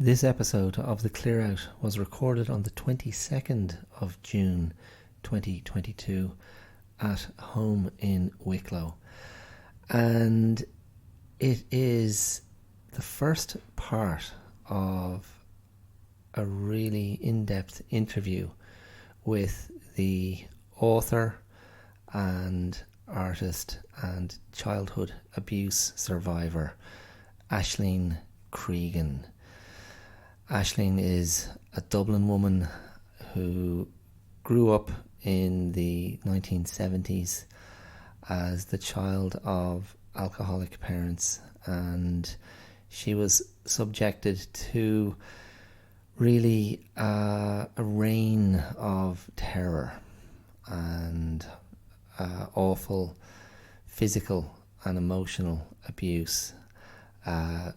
This episode of The Clear Out was recorded on the 22nd of June 2022 at home in Wicklow. And it is the first part of a really in-depth interview with the author and artist and childhood abuse survivor, Aisling Creegan. Aisling is a Dublin woman who grew up in the 1970s as the child of alcoholic parents, and she was subjected to really a reign of terror and awful physical and emotional abuse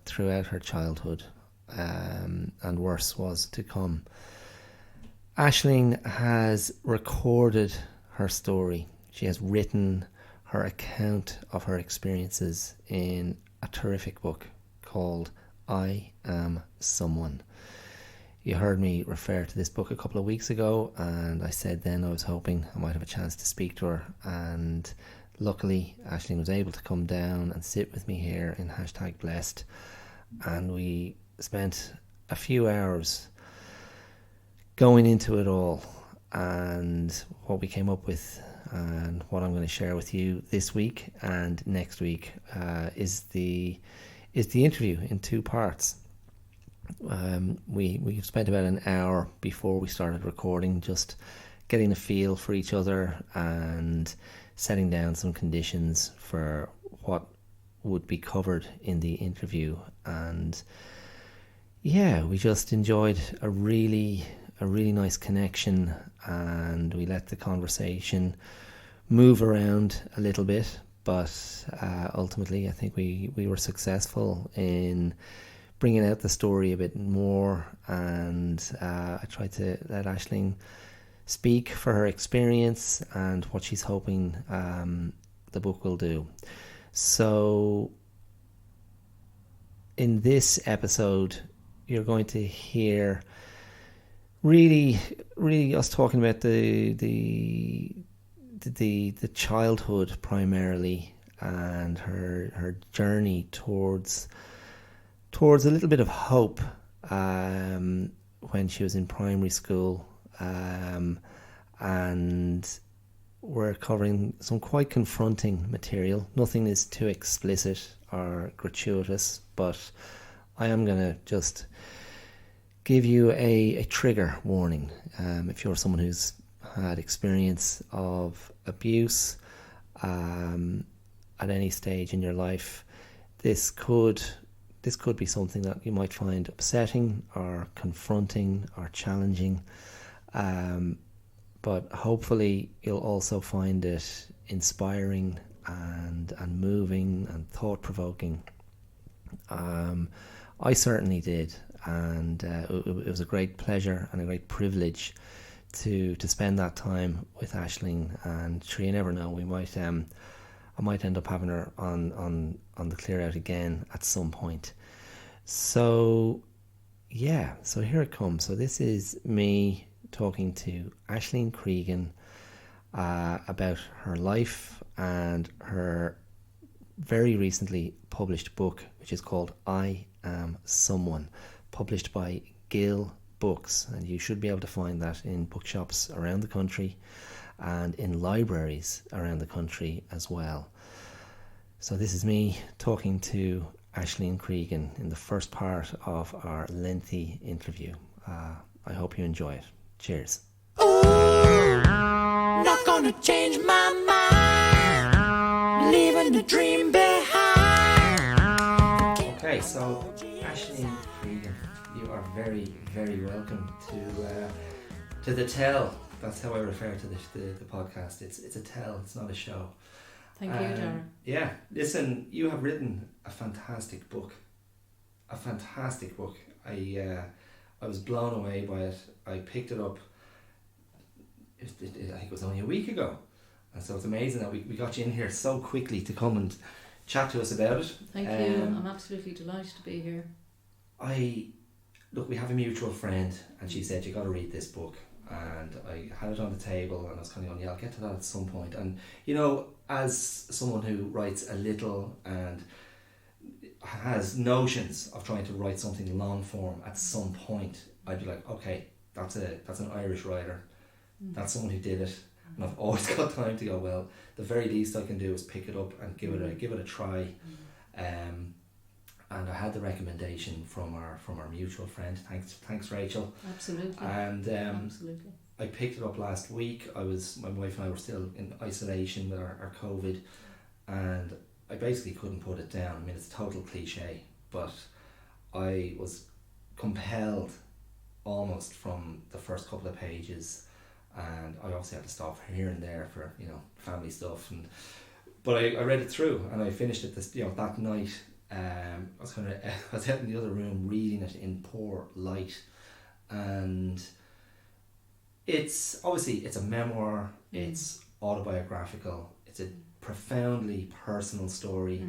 throughout her childhood. And worse was to come. Aisling has recorded her story. She has written her account of her experiences in a terrific book called I Am Someone. You heard me refer to this book a couple of weeks ago, and I said then I was hoping I might have a chance to speak to her, and luckily Aisling was able to come down and sit with me here in #blessed, and we spent a few hours going into it all and what we came up with, and what I'm going to share with you this week and next week is the interview in two parts. We spent about an hour before we started recording just getting a feel for each other and setting down some conditions for what would be covered in the interview. And yeah, we just enjoyed a really nice connection, and we let the conversation move around a little bit, but ultimately I think we were successful in bringing out the story a bit more, and I tried to let Aisling speak for her experience and what she's hoping the book will do. So in this episode you're going to hear really us talking about the childhood primarily, and her journey towards a little bit of hope when she was in primary school, and we're covering some quite confronting material. Nothing is too explicit or gratuitous, but I am going to just give you a trigger warning. If you're someone who's had experience of abuse at any stage in your life, this could be something that you might find upsetting or confronting or challenging, but hopefully you'll also find it inspiring and moving and thought-provoking. I certainly did, and it was a great pleasure and a great privilege to spend that time with Aisling. And sure, you never know, we might I might end up having her on the Clear Out again at some point. So yeah, so here it comes. So this is me talking to Aisling Creegan about her life and her very recently published book, which is called I Am Someone, published by Gill Books, and you should be able to find that in bookshops around the country and in libraries around the country as well. So this is me talking to Aisling Creegan in the first part of our lengthy interview. I hope you enjoy it. Cheers. Not gonna change my mind, leaving the dream behind. Okay, so Aisling Creegan, you are very, very welcome to the Tell. That's how I refer to the podcast. It's a tell, it's not a show. Thank you, Dara. Yeah, listen, you have written a fantastic book. I was blown away by it. I picked it up, I think it was only a week ago. And so it's amazing that we got you in here so quickly to come and chat to us about it. Thank you. I'm absolutely delighted to be here. I look, we have a mutual friend, and she said, you got to read this book. And I had it on the table, and I was kind of going, yeah, I'll get to that at some point. And, you know, as someone who writes a little and has notions of trying to write something long form at some point, I'd be like, okay, that's an Irish writer. That's someone who did it. And I've always got time to go, well, the very least I can do is pick it up and give it a try. And I had the recommendation from our mutual friend. Thanks Rachel. Absolutely. And absolutely. I picked it up last week. My wife and I were still in isolation with our COVID, and I basically couldn't put it down. I mean, it's a total cliche, but I was compelled almost from the first couple of pages, and I obviously had to stop here and there for, you know, family stuff, but I read it through and I finished it that night. I was out in the other room reading it in poor light, and it's a memoir, it's autobiographical, it's a profoundly personal story,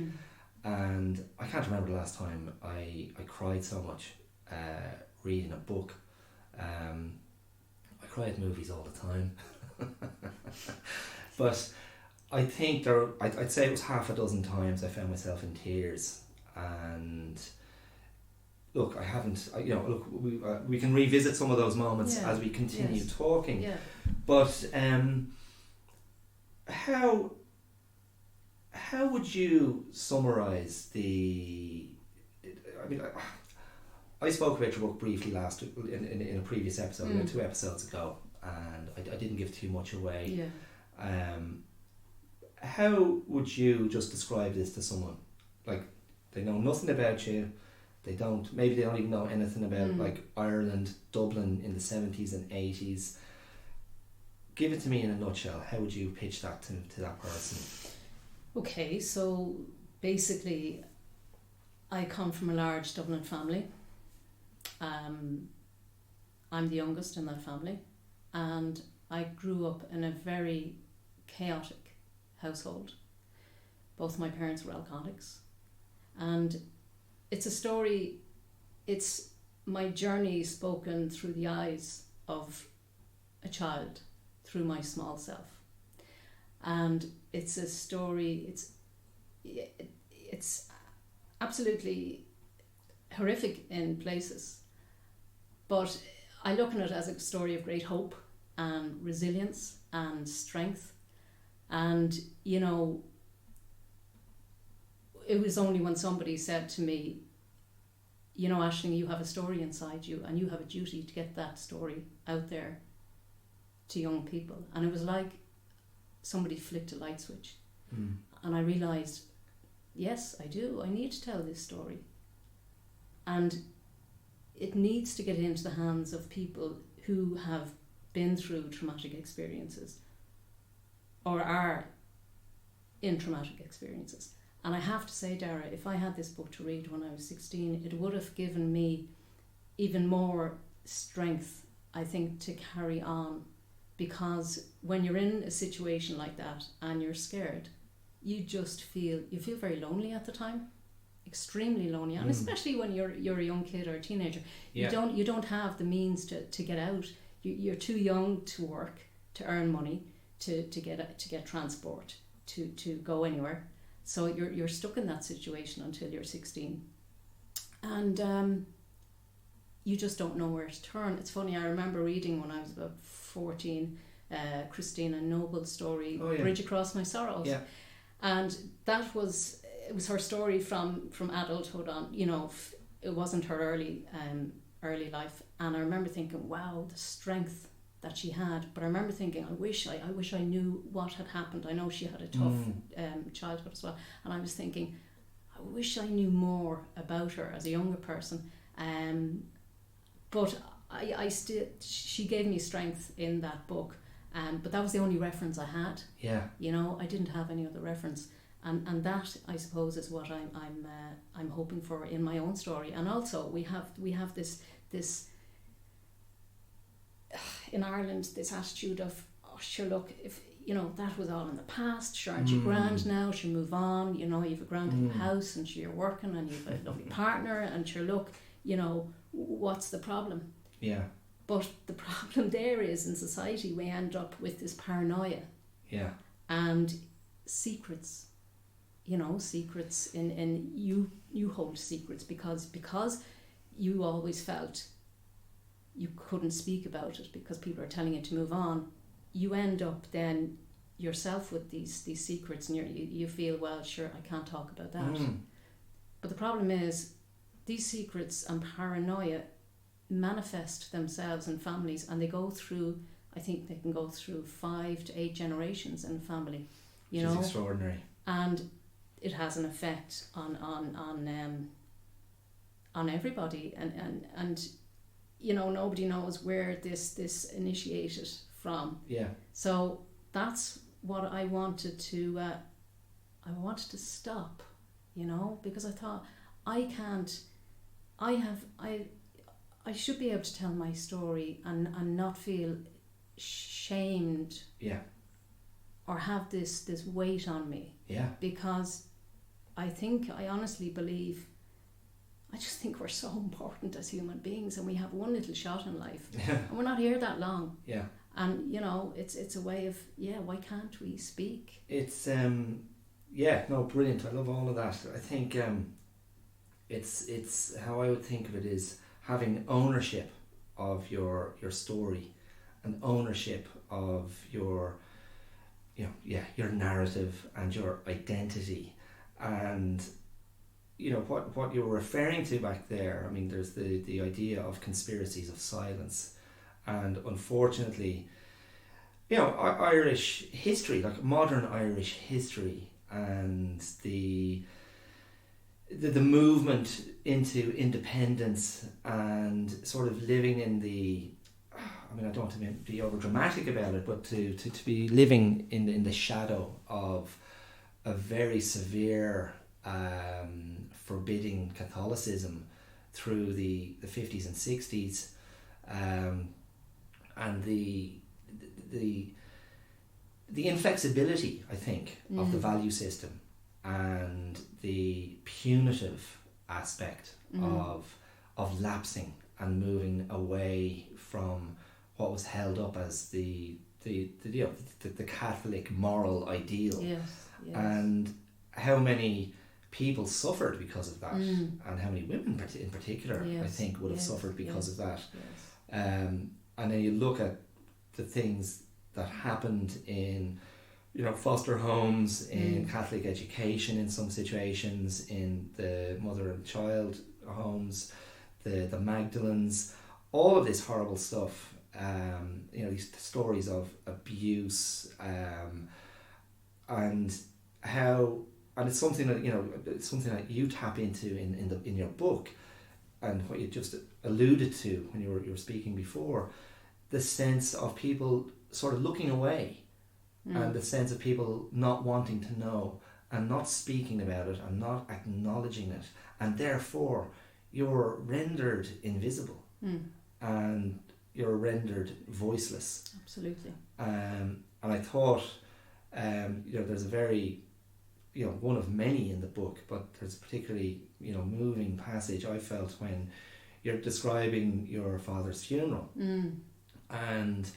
and I can't remember the last time I cried so much reading a book. I cry at movies all the time, but I think I'd say it was half a dozen times I found myself in tears. And look, we can revisit some of those moments as we continue talking. Yeah. But how would you summarise I spoke about your book briefly last in a previous episode, 2 episodes ago, and I didn't give too much away. Yeah. How would you just describe this to someone? Like, they know nothing about you. Maybe they don't even know anything about like Ireland, Dublin in the 70s and 80s. Give it to me in a nutshell. How would you pitch that to that person? Okay, so basically I come from a large Dublin family. I'm the youngest in that family, and I grew up in a very chaotic household. Both my parents were alcoholics. And it's a story, it's my journey spoken through the eyes of a child, through my small self. And it's a story, it's absolutely horrific in places, but I look at it as a story of great hope and resilience and strength. And, you know, it was only when somebody said to me, you know, Aisling, you have a story inside you and you have a duty to get that story out there to young people. And it was like somebody flicked a light switch. And I realised, yes, I do. I need to tell this story. And it needs to get into the hands of people who have been through traumatic experiences or are in traumatic experiences. And I have to say, Dara, if I had this book to read when I was 16, it would have given me even more strength, I think, to carry on. Because when you're in a situation like that and you're scared, you feel very lonely at the time, extremely lonely. And especially when you're a young kid or a teenager, you don't have the means to get out. You're too young to work, to earn money, to get transport, to go anywhere. So you're stuck in that situation until you're 16, and you just don't know where to turn. It's funny, I remember reading when I was about 14, Christina Noble's story, Bridge Across My Sorrows, and it was her story from adulthood on. You know, it wasn't her early life, and I remember thinking, wow, the strength that she had. But I remember thinking, I wish I knew what had happened. I know she had a tough childhood as well, and I was thinking, I wish I knew more about her as a younger person. But she gave me strength in that book, but that was the only reference I had. Yeah, you know, I didn't have any other reference, and that, I suppose, is what I'm hoping for in my own story. And also we have this in Ireland, this attitude of, oh, sure, look, if, you know, that was all in the past, sure, aren't you grand now, sure, move on, you know, you've a grand house, and sure, you're working, and you've a lovely partner, and sure, look, what's the problem? Yeah. But the problem there is, in society, we end up with this paranoia. Yeah. And secrets. Secrets in you hold secrets because you always felt you couldn't speak about it because people are telling you to move on. You end up then yourself with these secrets, and you feel, well, sure, I can't talk about that. But the problem is, these secrets and paranoia manifest themselves in families, and they go through, I think they can go through 5 to 8 generations in a family. Which is extraordinary. And it has an effect on everybody, and nobody knows where this initiated from. Yeah. So that's what I wanted to stop, because I thought I should be able to tell my story and not feel shamed. Yeah. Or have this weight on me. Yeah. Because I honestly believe, I just think we're so important as human beings, and we have one little shot in life. And we're not here that long. Yeah. And it's a way of, why can't we speak? It's brilliant. I love all of that. I think it's how I would think of it is having ownership of your story, and ownership of your narrative and your identity. And what you were referring to back there, I mean, there's the idea of conspiracies of silence, and unfortunately, Irish history, like modern Irish history, and the movement into independence and sort of living in the, I mean, I don't want to be over dramatic about it, but to be living in the shadow of a very severe forbidding Catholicism through the 50s and 60s, and the inflexibility, I think, of the value system, and the punitive aspect of lapsing and moving away from what was held up as the Catholic moral ideal. Yes. And how many people suffered because of that, and how many women in particular, I think, would have suffered because of that. And then you look at the things that happened in foster homes, in Catholic education in some situations, in the mother and child homes, the Magdalens, all of this horrible stuff. These stories of abuse, and how, and it's something that it's something that you tap into in your book, and what you just alluded to when you were speaking before, the sense of people sort of looking away, and the sense of people not wanting to know and not speaking about it and not acknowledging it, and therefore you're rendered invisible, and you're rendered voiceless. Absolutely. And I thought, there's a very, one of many in the book, but there's a particularly, moving passage I felt when you're describing your father's funeral. And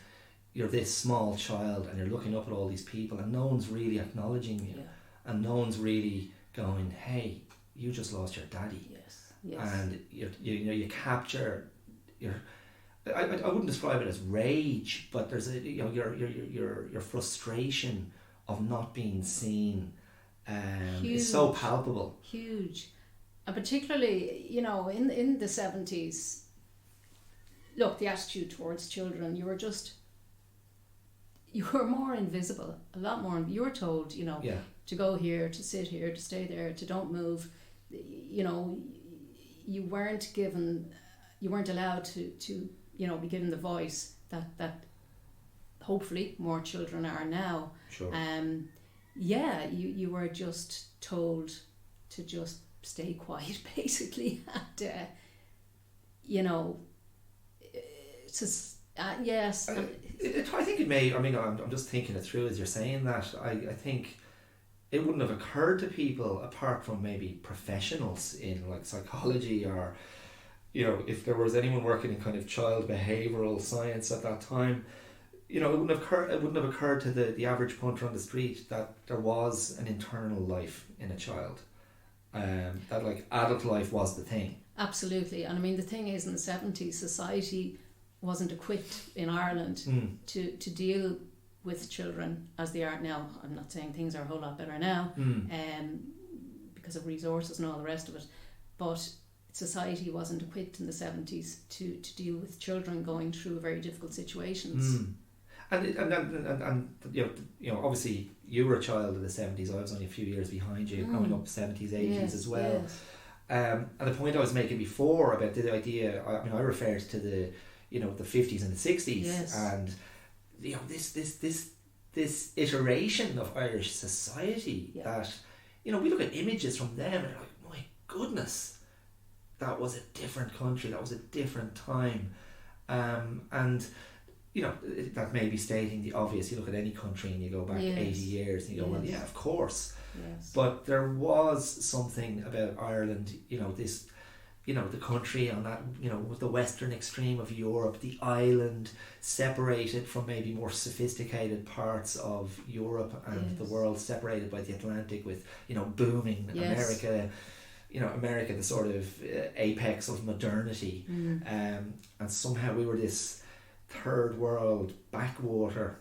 you're this small child, and you're looking up at all these people, and no one's really acknowledging you, and no one's really going, "Hey, you just lost your daddy." Yes. And you capture your. I wouldn't describe it as rage, but there's a your frustration of not being seen. It's so palpable. Huge, and particularly in the 70s. Look, the attitude towards children, you were more invisible, a lot more. You were told, to go here, to sit here, to stay there, to don't move. You weren't allowed to be given the voice that hopefully more children are now. Sure. You were just told to just stay quiet, basically, and yes. I think it may. I mean, I'm just thinking it through as you're saying that. I think it wouldn't have occurred to people, apart from maybe professionals in like psychology or if there was anyone working in kind of child behavioural science at that time, it wouldn't have occurred to the average punter on the street that there was an internal life in a child. That like adult life was the thing. Absolutely. And I mean, the thing is, in the 70s, society wasn't equipped in Ireland to deal with children as they are now. I'm not saying things are a whole lot better now, because of resources and all the rest of it, but society wasn't equipped in the 70s to deal with children going through very difficult situations. And obviously you were a child of the 70s. I was only a few years behind you, growing up 70s, 80s as well. Yes. And the point I was making before about the idea, I referred to the 50s and the 60s, and this iteration of Irish society that we look at images from them and we're like, my goodness, that was a different country, that was a different time, and that may be stating the obvious. You look at any country and you go back 80 years and you go, well, yeah, of course. Yes. But there was something about Ireland, this, the country on that, with the western extreme of Europe, the island separated from maybe more sophisticated parts of Europe and the world, separated by the Atlantic with, booming America, America, the sort of apex of modernity. And somehow we were this third world backwater,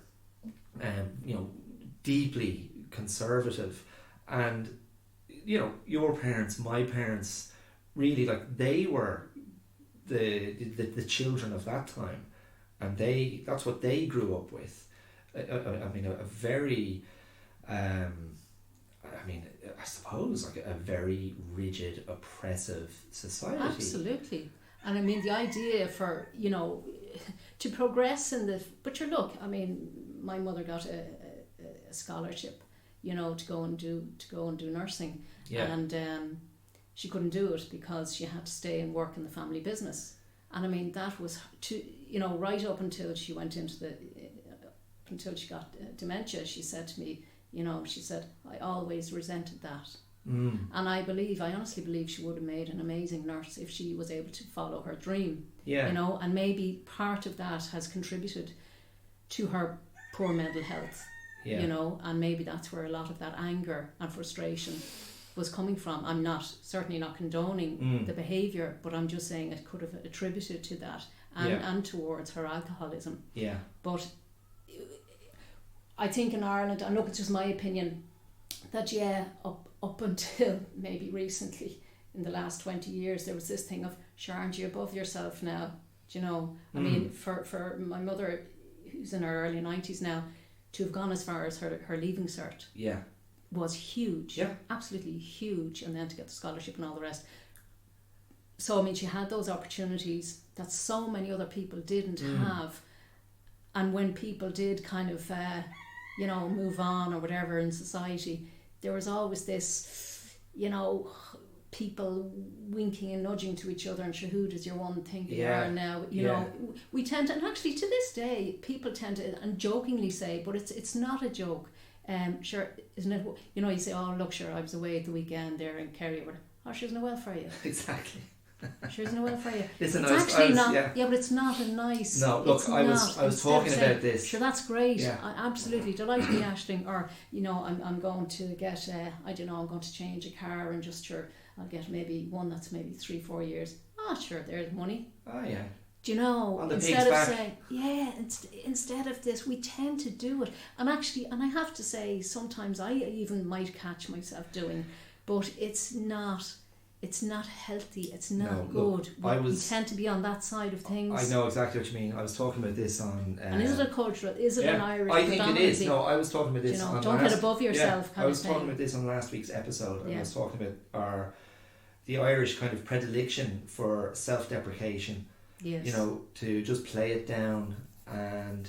deeply conservative, and your parents, my parents, really, like, they were the children of that time, and that's what they grew up with. A very I suppose like a very rigid, oppressive society. Absolutely. And I mean, the idea for to progress in the, but look, I mean, my mother got a scholarship, to go and do nursing, and she couldn't do it because she had to stay and work in the family business. And I mean, that was right up until she went until she got dementia. She said to me, she said, I always resented that. And I honestly believe she would have made an amazing nurse if she was able to follow her dream. And maybe part of that has contributed to her poor mental health. And maybe that's where a lot of that anger and frustration was coming from. I'm certainly not condoning the behaviour, but I'm just saying it could have attributed to that and towards her alcoholism. But I think in Ireland, and look, it's just my opinion, that up until maybe recently, in the last 20 years, there was this thing of, sure, aren't you above yourself now? I mean, for my mother, who's in her early 90s now, to have gone as far as her leaving cert was huge, absolutely huge, and then to get the scholarship and all the rest. So I mean, she had those opportunities that so many other people didn't have, and when people did kind of move on or whatever in society, there was always this people winking and nudging to each other, and sure, who does your one think they are now? We tend to, and actually to this day, people tend to, and jokingly say, but it's not a joke. Sure, isn't it? You say, oh look, sure, I was away at the weekend there in Kerry. Oh, she isn't well for you. Exactly. She isn't well for you. It's but it's not a nice. No, look, I was talking about this. Sure, that's great. Yeah. I absolutely delighted me, Aisling. Or I'm going to get I'm going to change a car, and just sure, I'll get maybe one that's maybe 3-4 years. Sure, there's money. Yeah. Do you know, instead of saying, instead of this, we tend to do it. And actually, and I have to say, sometimes I even might catch myself doing, but it's not healthy, it's not good. We tend to be on that side of things. I know exactly what you mean. I was talking about this on... and is it a cultural, is it an Irish... I think it is. No, I was talking about this on don't get above yourself kind I was of talking about this on last week's episode, and I was talking about the Irish kind of predilection for self-deprecation. Yes. To just play it down. And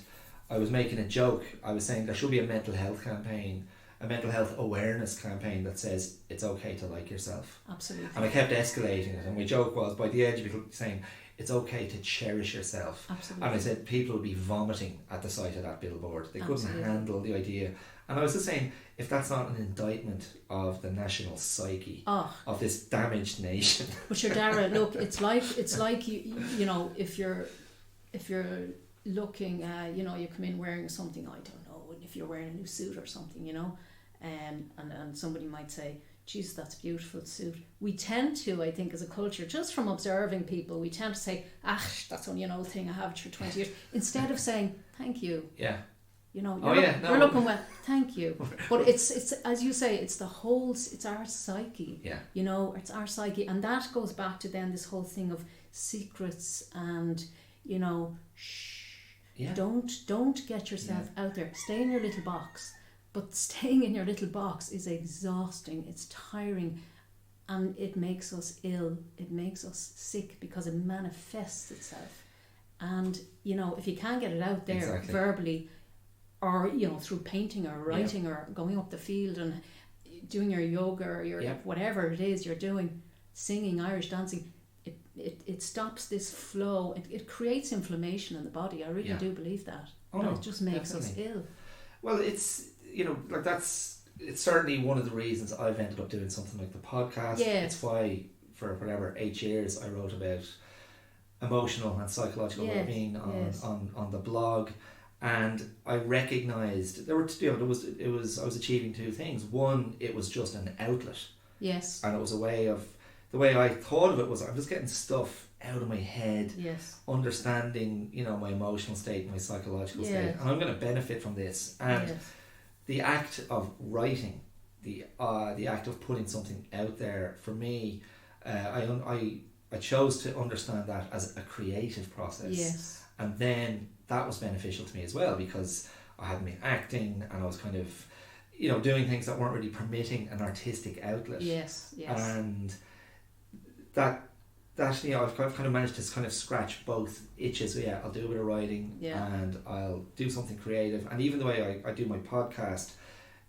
I was making a joke. I was saying there should be a mental health campaign, a mental health awareness campaign that says it's okay to like yourself. Absolutely. And I kept escalating it, and my joke was, by the edge of it, saying it's okay to cherish yourself. Absolutely. And I said people would be vomiting at the sight of that billboard. They couldn't handle the idea. And I was just saying, if that's not an indictment of the national psyche of this damaged nation. But sure, Dara, look, it's like you know, if you're looking, you know, you come in wearing something, I don't know, if you're wearing a new suit or something, you know, and somebody might say, "Geez, that's a beautiful suit." We tend to, I think, as a culture, just from observing people, we tend to say, that's only an old thing, I have it for 20 years, instead of saying, "Thank you." Yeah. You know, you're looking well, thank you. But it's as you say, it's our psyche. Yeah. You know, it's our psyche, and that goes back to then this whole thing of secrets and, you know, don't get yourself out there. Stay in your little box. But staying in your little box is exhausting. It's tiring, and it makes us ill. It makes us sick because it manifests itself. And you know, if you can't get it out there verbally, or you know, through painting or writing or going up the field and doing your yoga or your whatever it is you're doing, singing, Irish dancing, it stops this flow. It creates inflammation in the body. I really do believe that. It just makes us ill. Well, it's, you know, like it's certainly one of the reasons I've ended up doing something like the podcast. It's why for whatever 8 years I wrote about emotional and psychological well-being on the blog. And I recognised I was achieving two things. One, it was just an outlet. Yes. And it was a way of, the way I thought of it was I was getting stuff out of my head. Yes. Understanding, you know, my emotional state, my psychological state. And I'm going to benefit from this. And the act of writing, the act of putting something out there, for me, I chose to understand that as a creative process. Yes. And then that was beneficial to me as well, because I hadn't been acting and I was kind of, you know, doing things that weren't really permitting an artistic outlet. Yes. And that you know, I've kind of managed to kind of scratch both itches. So I'll do a bit of writing and I'll do something creative. And even the way I do my podcast,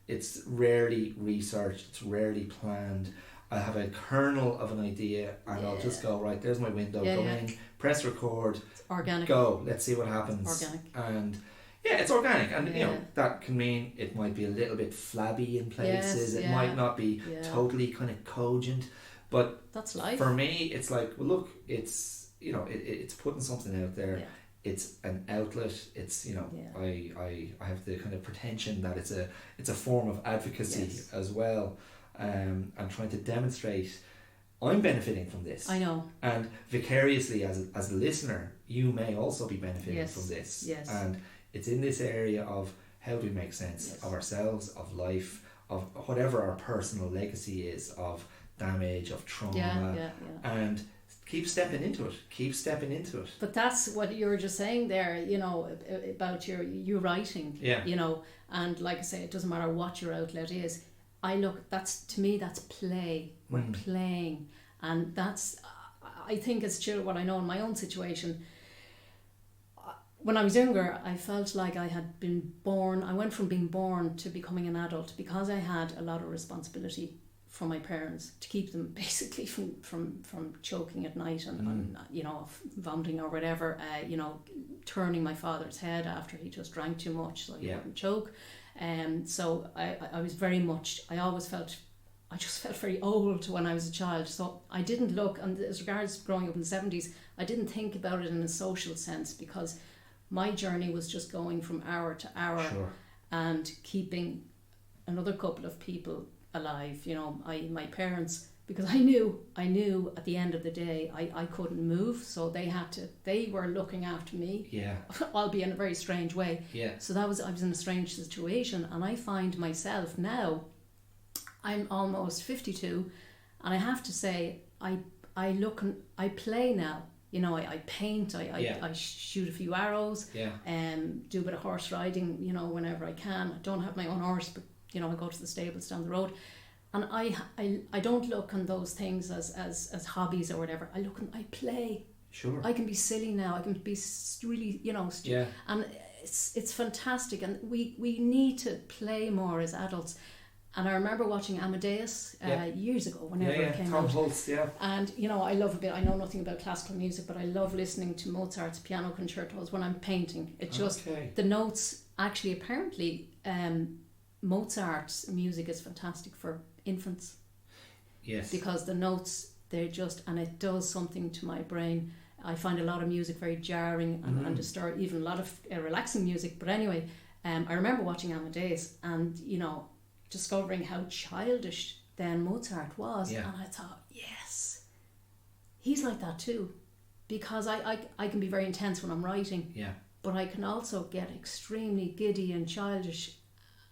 it's rarely researched, it's rarely planned. I have a kernel of an idea and I'll just go, right, there's my window, go in, press record, it's organic. Go, let's see what happens. Organic. And it's organic, and you know, that can mean it might be a little bit flabby in places, it might not be totally kind of cogent, but that's life. For me, it's like, well, look, it's, you know, it's putting something out there. It's an outlet. It's, you know, I have the kind of pretension that it's a form of advocacy as well. And trying to demonstrate I'm benefiting from this. I know. And vicariously, as a listener, you may also be benefiting from this. Yes. And it's in this area of how do we make sense of ourselves, of life, of whatever our personal legacy is, of damage, of trauma. And keep stepping into it. But that's what you were just saying there, you know, about your writing. You know, and like I say, it doesn't matter what your outlet is. To me, that's play. We're playing, and that's, I think, as children, what I know in my own situation, when I was younger, I felt like I had been born. I went from being born to becoming an adult because I had a lot of responsibility from my parents to keep them basically from choking at night and you know, vomiting or whatever. You know, turning my father's head after he just drank too much, so he wouldn't choke. So I was very much, I just felt very old when I was a child. So I didn't look, and as regards growing up in the 70s, I didn't think about it in a social sense, because my journey was just going from hour to hour and keeping another couple of people alive. You know, my parents, because I knew at the end of the day I couldn't move, so they were looking after me, albeit in a very strange way. So I was in a strange situation, and I find myself now, I'm almost 52, and I have to say I look and I play now. You know, I paint, I shoot a few arrows, do a bit of horse riding, you know, whenever I can. I don't have my own horse, but you know, I go to the stables down the road. And I don't look on those things as hobbies or whatever. I play. Sure. I can be silly now. I can be really, you know, and it's fantastic. And we need to play more as adults. And I remember watching Amadeus years ago, whenever it came out. Tom Holtz, And you know, I love a bit. I know nothing about classical music, but I love listening to Mozart's piano concertos when I'm painting. It just the notes actually apparently Mozart's music is fantastic for infants. Yes. Because the notes, they're just, and it does something to my brain. I find a lot of music very jarring and disturb, even a lot of relaxing music. But anyway, I remember watching Amadeus and, you know, discovering how childish then Mozart was. Yeah. And I thought, yes, he's like that too. Because I can be very intense when I'm writing. Yeah. But I can also get extremely giddy and childish.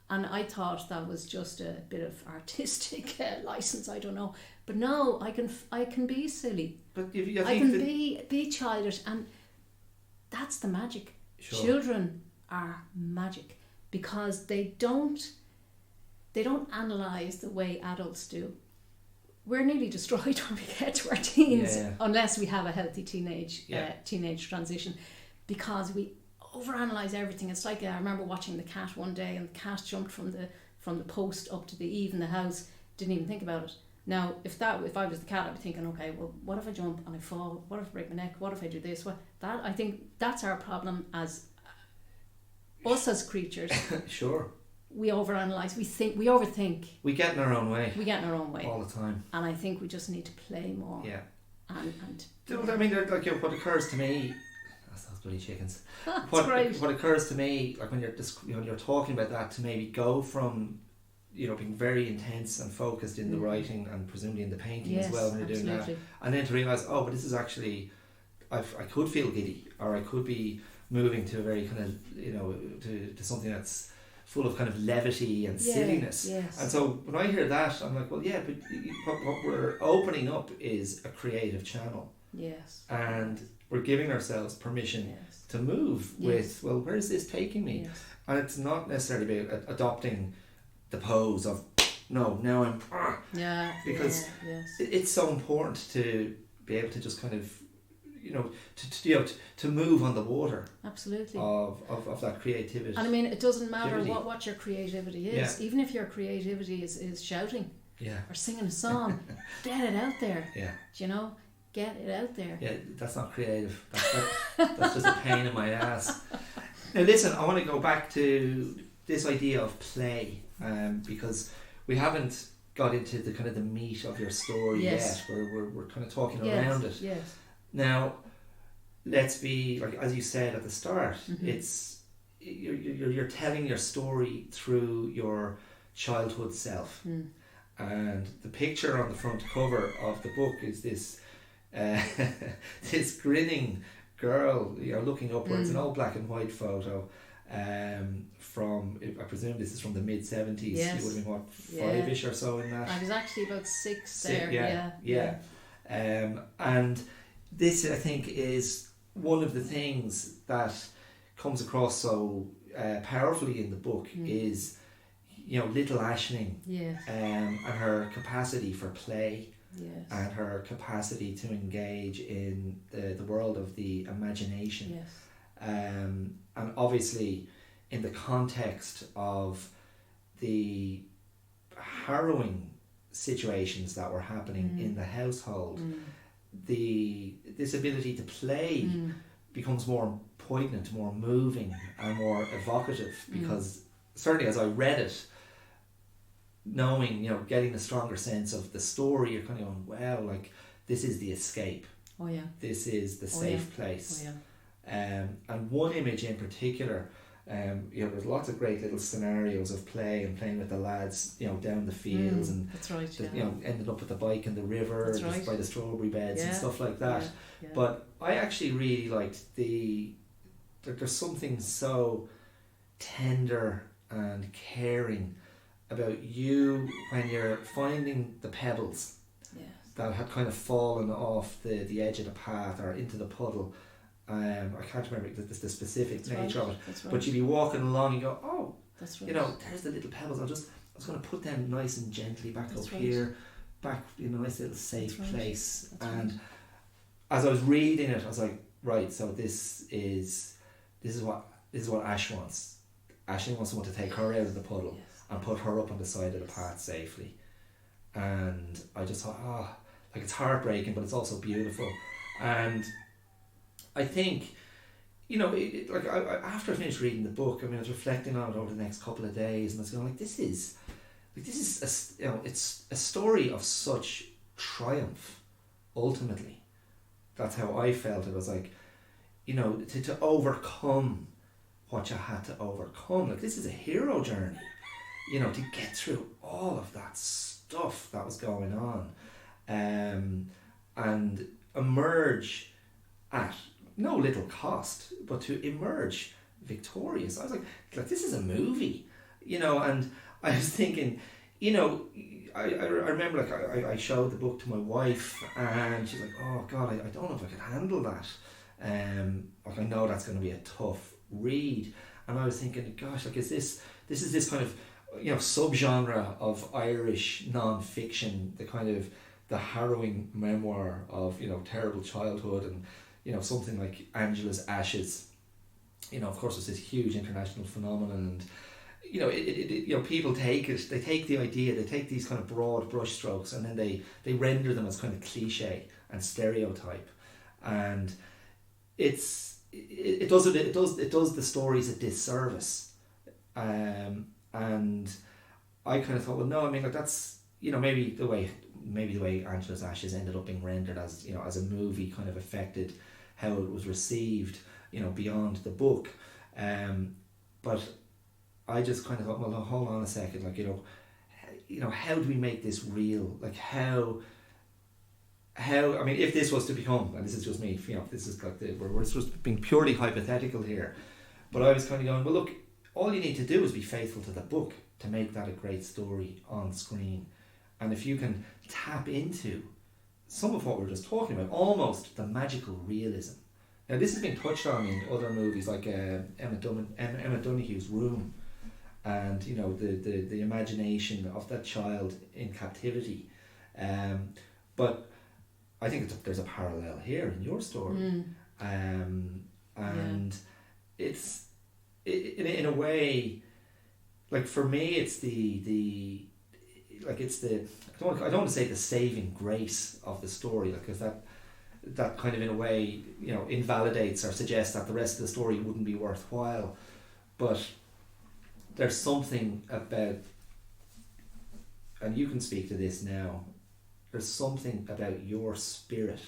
And I thought that was just a bit of artistic license, I don't know. But no, I can be silly. But I can be childish, and that's the magic. Sure. Children are magic because they don't analyse the way adults do. We're nearly destroyed when we get to our teens, unless we have a healthy teenage transition, because we overanalyze everything. It's like I remember watching The Cat one day, and the cat jumped from the post up to the eave in the house. Didn't even think about it. Now, if I was the cat, I'd be thinking, okay, well, what if I jump and I fall? What if I break my neck? What if I do this? I think that's our problem as us as creatures. Sure. We overanalyze. We overthink. We get in our own way. All the time. And I think we just need to play more. Yeah. And I mean, like, what occurs to me. That's those bloody chickens. Great. What occurs to me, like when you're talking about that, to maybe go from, you know, being very intense and focused in the writing and presumably in the painting as well when you're doing that, and then to realise, oh, but this is actually, I could feel giddy, or I could be moving to a very kind of, you know, to something that's full of kind of levity and silliness. Yes. And so when I hear that, I'm like, well, yeah, but what we're opening up is a creative channel. Yes. And we're giving ourselves permission to move with, well, where is this taking me? Yes. And it's not necessarily about adopting the pose of, no, now I'm... because it's so important to be able to just kind of, you know, to move on the water. Absolutely. Of that creativity. And I mean, it doesn't matter what your creativity is. Even if your creativity is shouting or singing a song, get it out there. Yeah. Do you know? Get it out there. Yeah, that's not creative. That's just a pain in my ass. Now listen, I want to go back to this idea of play, because we haven't got into the kind of the meat of your story yet. We're kind of talking around it. Yes. Now, let's be, like, as you said at the start, it's you're telling your story through your childhood self, and the picture on the front cover of the book is this this grinning girl, you know, looking upwards, an old black and white photo. From, I presume this is from the mid 70s. Yes. You would have been what, 5-ish or so in that. I was actually about 6 there. Yeah. And this, I think, is one of the things that comes across so powerfully in the book is, you know, little Aisling, and her capacity for play, and her capacity to engage in the world of the imagination. And obviously in the context of the harrowing situations that were happening in the household, this ability to play becomes more poignant, more moving and more evocative, because certainly as I read it, knowing, you know, getting a stronger sense of the story, you're kind of going, wow, like, this is the escape. This is the safe place. And one image in particular, you know, there's lots of great little scenarios of play and playing with the lads, you know, down the fields, and that's right, you know, ended up with the bike in the river, that's just right, by the strawberry beds and stuff like that. But I actually really liked there's something so tender and caring about you when you're finding the pebbles that had kind of fallen off the edge of the path or into the puddle. I can't remember the specific nature of it, but you'd be walking along and you go, oh, you know, there's the little pebbles. I was going to put them nice and gently back up here, back in a nice little safe place. And as I was reading it, I was like, right, so this is what Ash wants. Aisling wants someone to take her out of the puddle and put her up on the side of the path safely. And I just thought, like, it's heartbreaking, but it's also beautiful. And I think after I finished reading the book, I was reflecting on it over the next couple of days, and I was going like, this is it's a story of such triumph. Ultimately, that's how I felt. It was like, to overcome what you had to overcome. Like, this is a hero journey, to get through all of that stuff that was going on, and emerge at no little cost, but to emerge victorious. I was like this is a movie, and I was thinking, I remember, like, I showed the book to my wife, and she's like, oh God, I don't know if I could handle that. Like, I know that's going to be a tough read. And I was thinking, gosh, like, is this kind of, subgenre of Irish non-fiction, the harrowing memoir of, terrible childhood, and, something like Angela's Ashes, of course, it's this huge international phenomenon, and people take the idea, they take these kind of broad brushstrokes, and then they render them as kind of cliche and stereotype, and it does the stories a disservice, and I kind of thought, well, no, I mean, like, that's, maybe the way Angela's Ashes ended up being rendered as, as a movie, kind of affected how it was received, beyond the book, but I just kind of thought, well, hold on a second, like, how do we make this real? Like, how, I mean, if this was to become, and this is just me, this is like we're just being purely hypothetical here, but I was kind of going, well, look, all you need to do is be faithful to the book to make that a great story on screen. And if you can tap into some of what we were just talking about, almost the magical realism. Now, this has been touched on in other movies, like Emma Donoghue's Room, and the imagination of that child in captivity, but I think there's a parallel here in your story, and it's in a way, like, for me, it's the I don't want to say the saving grace of the story, because that kind of, in a way, invalidates or suggests that the rest of the story wouldn't be worthwhile, but there's something about, and you can speak to this now, there's something about your spirit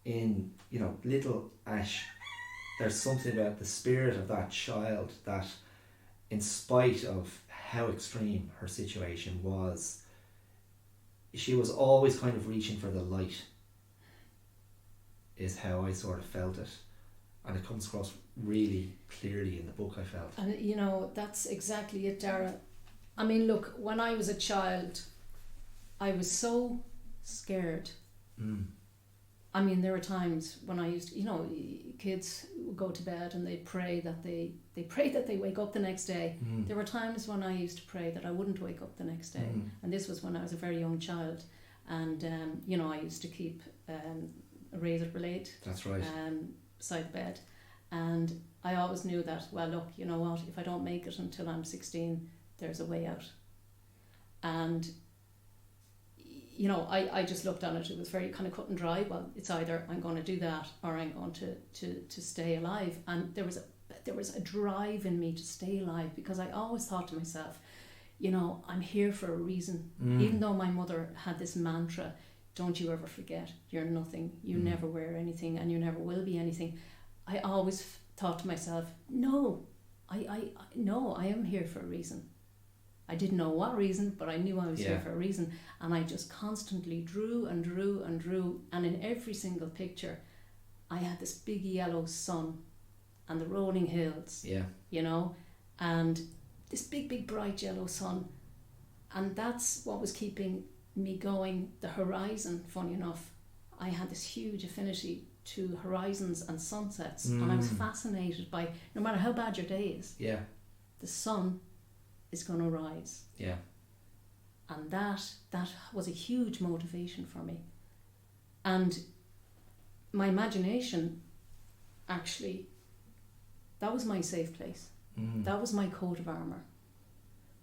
in, little Ash. There's something about the spirit of that child that, in spite of how extreme her situation was, she was always kind of reaching for the light, is how I sort of felt it. And it comes across really clearly in the book, I felt. And that's exactly it, Dara. I mean, look, when I was a child, I was so scared. I mean, there were times when I used to, kids would go to bed and they'd pray that they pray that they wake up the next day. There were times when I used to pray that I wouldn't wake up the next day. And this was when I was a very young child. And, I used to keep a razor blade. That's right. Beside the bed. And I always knew that, well, look, you know what, if I don't make it until I'm 16, there's a way out. And I just looked on it. It was very kind of cut and dry. Well, it's either I'm going to do that or I'm going to stay alive. And there was a drive in me to stay alive, because I always thought to myself, I'm here for a reason. Even though my mother had this mantra, don't you ever forget, you're nothing, you never were anything, and you never will be anything. I always thought to myself, no, I am here for a reason. I didn't know what reason, but I knew I was here for a reason. And I just constantly drew and drew and drew. And in every single picture, I had this big yellow sun and the rolling hills, and this big, big, bright yellow sun. And that's what was keeping me going. The horizon, funny enough, I had this huge affinity to horizons and sunsets. And I was fascinated by, no matter how bad your day is, the sun is going to rise. And that was a huge motivation for me. And my imagination, actually, that was my safe place. That was my coat of armour.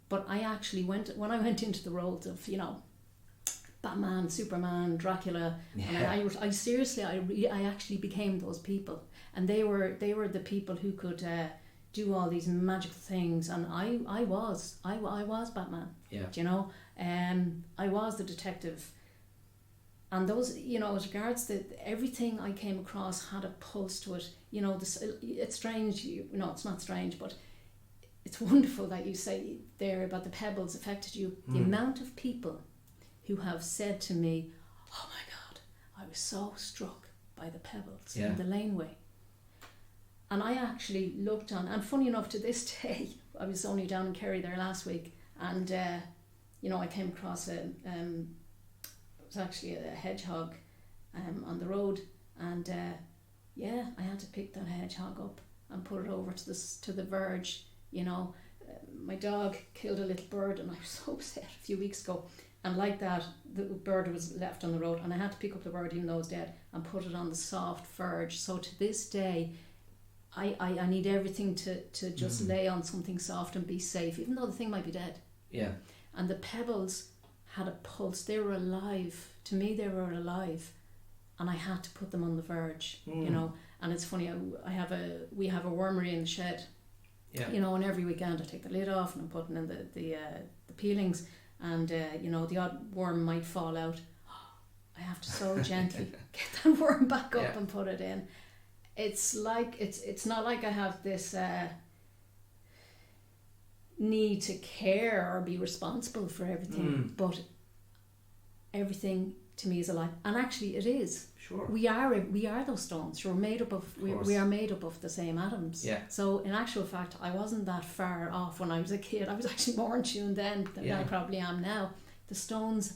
But I actually when I went into the roles of, Batman, Superman, Dracula, and I seriously, I actually became those people, and they were the people who could do all these magic things, and I was Batman. Yeah. Do you know? I was the detective, and those, you know, as regards to everything I came across had a pulse to it. You know, it's strange. No, it's not strange, but it's wonderful that you say there about the pebbles affected you. The amount of people who have said to me, "Oh my God, I was so struck by the pebbles in the laneway." And I actually looked on, and funny enough, to this day, I was only down in Kerry there last week, and you know, I came across it was actually a hedgehog on the road, and I had to pick that hedgehog up and put it over to the verge. You know, my dog killed a little bird, and I was so upset a few weeks ago. And like that, the bird was left on the road, and I had to pick up the bird, even though it was dead, and put it on the soft verge. So to this day, I need everything to just lay on something soft and be safe, even though the thing might be dead. Yeah. And the pebbles had a pulse. They were alive. To me, they were alive, and I had to put them on the verge. You know. And it's funny. We have a wormery in the shed. Yeah. You know, and every weekend I take the lid off and I'm putting in the peelings, and you know, the odd worm might fall out. I have to so gently get that worm back up and put it in. It's like it's not like I have this need to care or be responsible for everything, but everything to me is alive, and actually it is. Sure. We are those stones. We're made up of we are made up of the same atoms. Yeah. So in actual fact, I wasn't that far off when I was a kid. I was actually more in tune then than I probably am now. The stones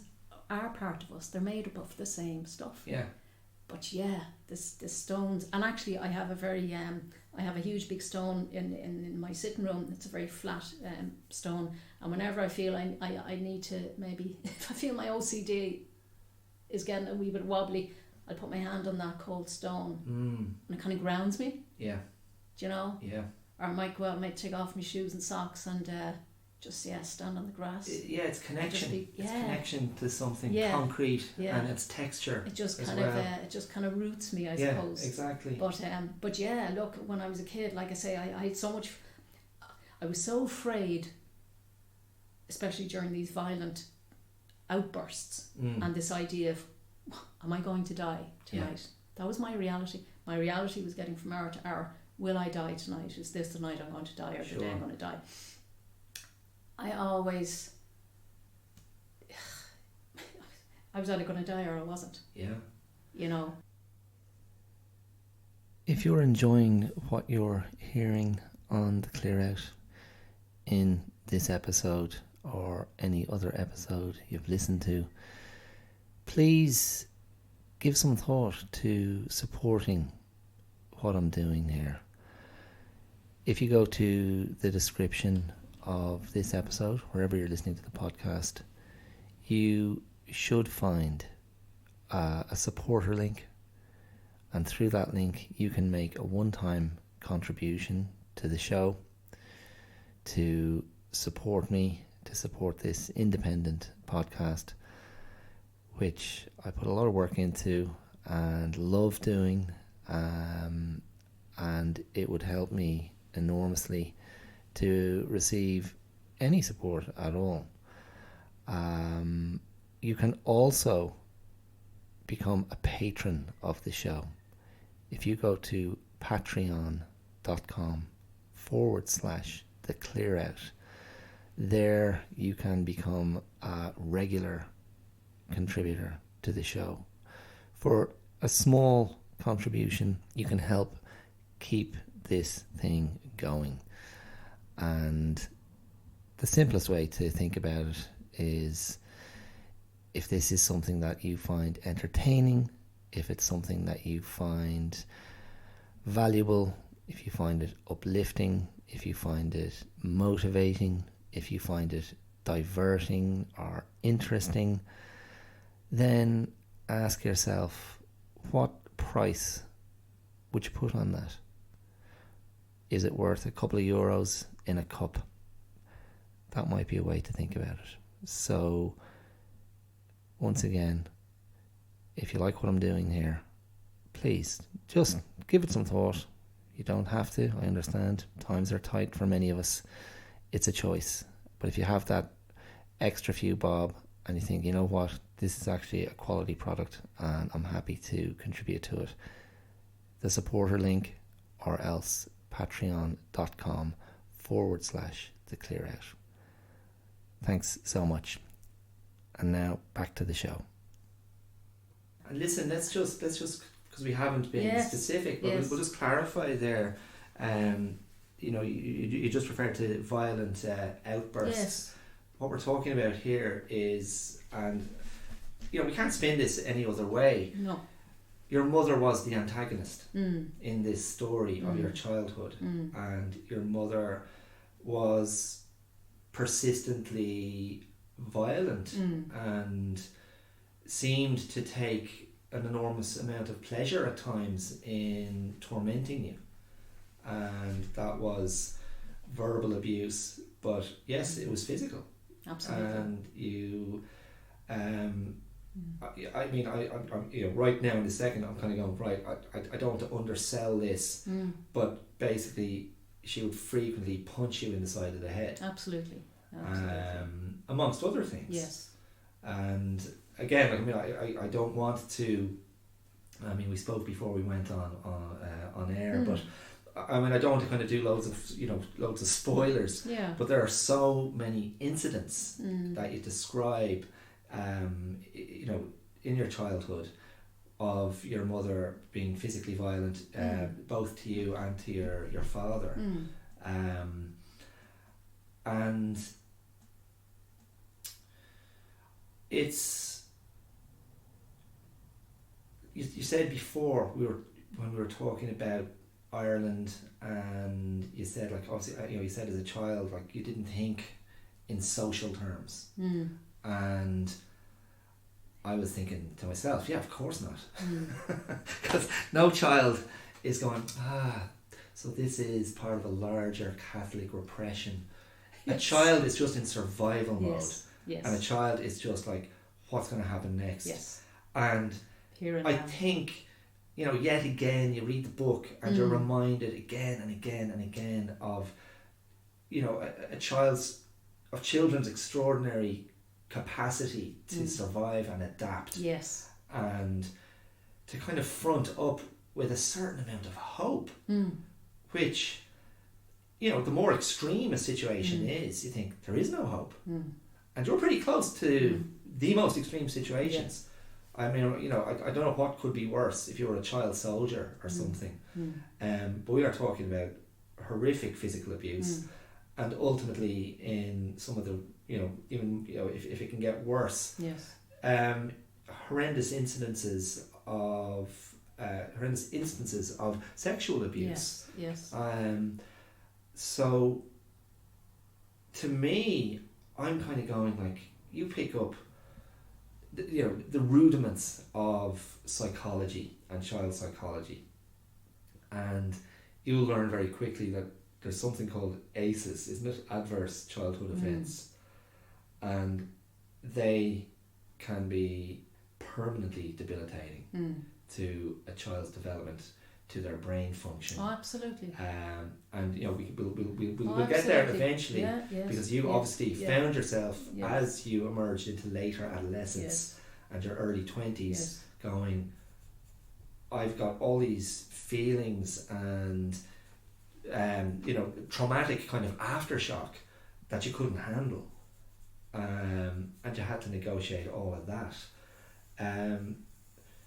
are part of us. They're made up of the same stuff. Yeah. But yeah, the stones, and actually I have a huge big stone in my sitting room. It's a very flat stone, and whenever I feel I need to, maybe if I feel my OCD is getting a wee bit wobbly, I put my hand on that cold stone, and it kind of grounds me. Yeah. Do you know? Yeah. Or I might go out, I might take off my shoes and socks and just stand on the grass. Yeah, it's connection. It's connection to something concrete and its texture. It just kind of roots me, I suppose. Exactly. But yeah, look, when I was a kid, like I say, I had so much. I was so afraid, especially during these violent outbursts, and this idea of, am I going to die tonight? Yeah. That was my reality. My reality was getting from hour to hour. Will I die tonight? Is this the night I'm going to die, or the day I'm going to die? I always, I was either going to die or I wasn't. Yeah. You know. If you're enjoying what you're hearing on the Clear Out in this episode or any other episode you've listened to, please give some thought to supporting what I'm doing here. If you go to the description of this episode, wherever you're listening to the podcast, you should find a supporter link, and through that link you can make a one-time contribution to the show to support me, to support this independent podcast, which I put a lot of work into and love doing, and it would help me enormously to receive any support at all. You can also become a patron of the show. If you go to patreon.com/theclearout, there you can become a regular contributor to the show. For a small contribution, you can help keep this thing going. And the simplest way to think about it is, if this is something that you find entertaining, if it's something that you find valuable, if you find it uplifting, if you find it motivating, if you find it diverting or interesting, then ask yourself, what price would you put on that? Is it worth a couple of euros in a cup? That might be a way to think about it. So once again, if you like what I'm doing here, please just give it some thought. You don't have to. I understand times are tight for many of us. It's a choice. But if you have that extra few bob and you think, you know what, this is actually a quality product and I'm happy to contribute to it, the supporter link, or else patreon.com/the clear out. Thanks so much. And now back to the show. And listen, let's just because we haven't been specific, but we'll just clarify there. You just referred to violent outbursts. Yes. What we're talking about here is, and we can't spin this any other way. No. Your mother was the antagonist in this story of your childhood, and your mother was persistently violent and seemed to take an enormous amount of pleasure at times in tormenting you, and that was verbal abuse, but yes, it was physical. Absolutely. And you I mean, I'm right now in the second, I'm kind of going, right, I don't want to undersell this, but basically she would frequently punch you in the side of the head. Absolutely. Amongst other things. Yes. And again, I mean, I don't want to, I mean, we spoke before we went on air, but I mean, I don't want to kind of do loads of spoilers, but there are so many incidents that you describe in your childhood of your mother being physically violent, both to you and to your father. And it's, you said before, when we were talking about Ireland, and you said, like, obviously, you said as a child, like, you didn't think in social terms. And I was thinking to myself, yeah, of course not. Because no child is going, so this is part of a larger Catholic repression. Yes. A child is just in survival mode. Yes. And a child is just like, what's going to happen next? Yes. And I think, yet again, you read the book and you're reminded again and again and again of, children's extraordinary capacity to survive and adapt. Yes. And to kind of front up with a certain amount of hope, which, the more extreme a situation is, you think there is no hope. And you're pretty close to the most extreme situations. I mean, I don't know what could be worse if you were a child soldier or something. But we are talking about horrific physical abuse, and ultimately in some of the, if it can get worse, horrendous instances of sexual abuse. Yes. So to me, I'm kind of going, like, you pick up the rudiments of psychology and child psychology, and you'll learn very quickly that there's something called ACEs, isn't it? Adverse childhood events. And they can be permanently debilitating to a child's development, to their brain function. Oh, absolutely. And we'll get there eventually, because you obviously found yourself as you emerged into later adolescence and your early 20s, going, I've got all these feelings and traumatic kind of aftershock that you couldn't handle, and you had to negotiate all of that.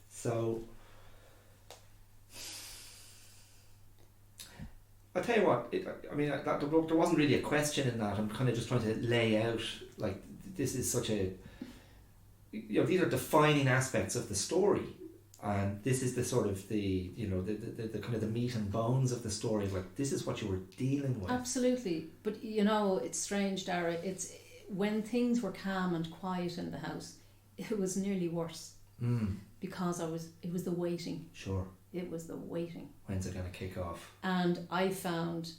So I'll tell you what, there wasn't really a question in that. I'm kind of just trying to lay out, like, this is such a, these are defining aspects of the story, and this is the sort of the kind of the meat and bones of the story. Like, this is what you were dealing with. Absolutely. But it's strange, Dara. It's when things were calm and quiet in the house, it was nearly worse, because it was the waiting. Sure. It was the waiting. When's it going to kick off? And I found,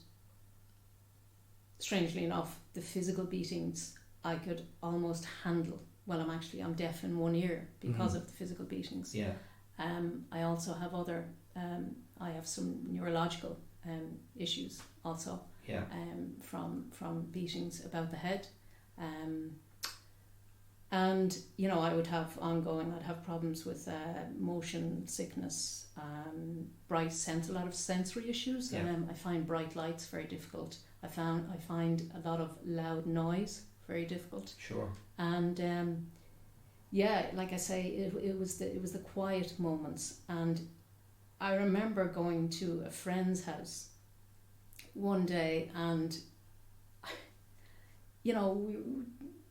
strangely enough, the physical beatings I could almost handle. well, I'm deaf in one ear because of the physical beatings. Yeah. I also have other, I have some neurological issues also. Yeah. From beatings about the head. And, you know, I'd have problems with motion sickness, bright sense, a lot of sensory issues. Yeah. I find bright lights very difficult. I find a lot of loud noise very difficult. Sure. And yeah, like I say, it was the quiet moments. And I remember going to a friend's house one day, and you know,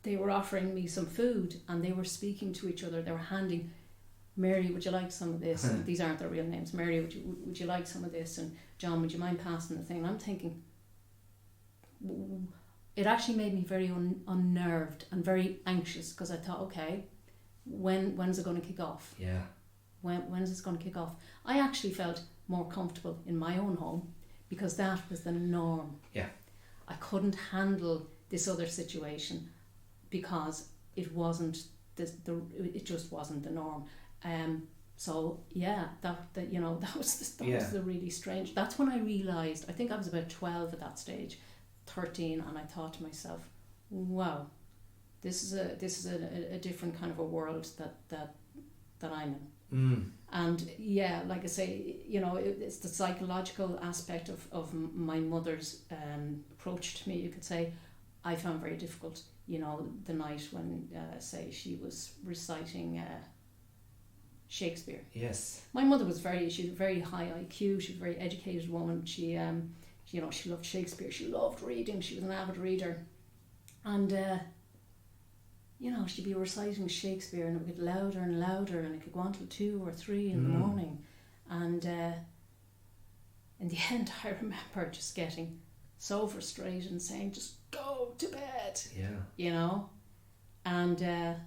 they were offering me some food, and they were speaking to each other. They were handing, Mary, would you like some of this? And these aren't their real names. Mary, would you like some of this? And John, would you mind passing the thing? And I'm thinking, it actually made me very unnerved and very anxious, because I thought, okay, when's it going to kick off? Yeah. When's this going to kick off? I actually felt more comfortable in my own home, because that was the norm. Yeah. I couldn't handle this other situation because it wasn't it just wasn't the norm. So yeah, that you know, that was the really strange. That's when I realised. I think I was about 12 at that stage, 13, and I thought to myself, wow, this is a different kind of a world that I'm in. And yeah, like I say, you know, it's the psychological aspect of my mother's approach to me, you could say, I found very difficult. You know, the night when, say, she was reciting Shakespeare. Yes. My mother was she was very high IQ. She was a very educated woman. She, you know, she loved Shakespeare. She loved reading. She was an avid reader. And you know, she'd be reciting Shakespeare, and it would get louder and louder, and it could go on till 2 or 3 in the morning. And in the end, I remember just getting so frustrated and saying, just go to bed. Yeah. You know? And I'm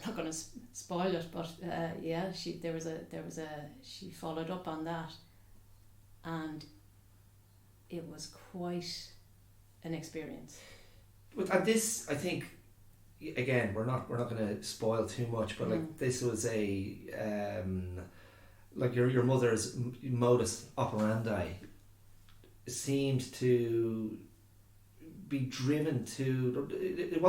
not going to spoil it, but yeah, she followed up on that, and it was quite an experience. And this, I think, again, we're not going to spoil too much, but like this was a like your mother's modus operandi seemed to be driven to. It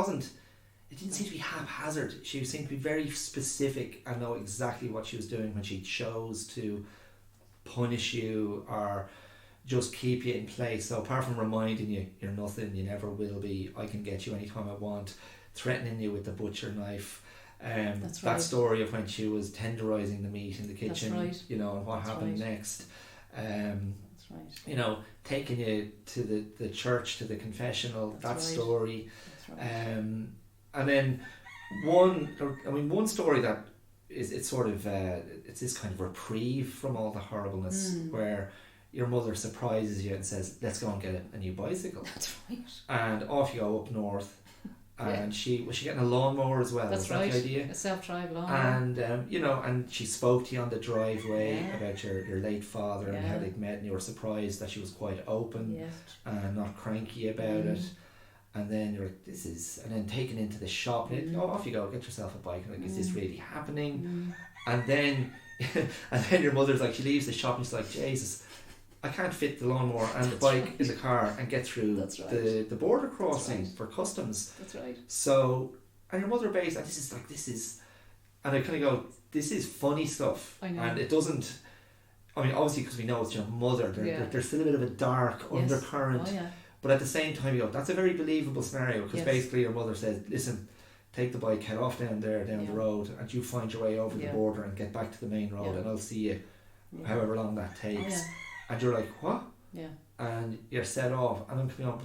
didn't seem to be haphazard. She seemed to be very specific and know exactly what she was doing when she chose to punish you or just keep you in place. So apart from reminding you you're nothing, you never will be, I can get you anytime I want, threatening you with the butcher knife, That's that right. story of when she was tenderising the meat in the kitchen, That's right. you know, and what That's happened right. next. That's right. You know, taking you to the church, to the confessional, That's that right. story. That's right. And then one story that it's sort of it's this kind of reprieve from all the horribleness, where your mother surprises you and says, let's go and get a new bicycle. That's right. And off you go up north. And was she getting a lawnmower as well? That's Is that right. the idea? A self-drive lawnmower. And you know, and she spoke to you on the driveway about your late father and how they'd met, and you were surprised that she was quite open Yes. and not cranky about it. And then you're like, and then taken into the shop, and off you go, get yourself a bike. And like, is this really happening? And then your mother's like, she leaves the shop and she's like, Jesus, I can't fit the lawnmower and the bike in the car and get through the border crossing for customs. That's right. So, and your mother based, and this is, and I kind of go, this is funny stuff. I know. And it doesn't, I mean, obviously because we know it's your mother, there's still a bit of a dark undercurrent. Oh, yeah. But at the same time, you go, that's a very believable scenario, because basically your mother says, listen, take the bike, head off down the road, and you find your way over the border and get back to the main road, and I'll see you however long that takes. Oh, yeah. And you're like, what? Yeah. And you're set off, and I'm coming up,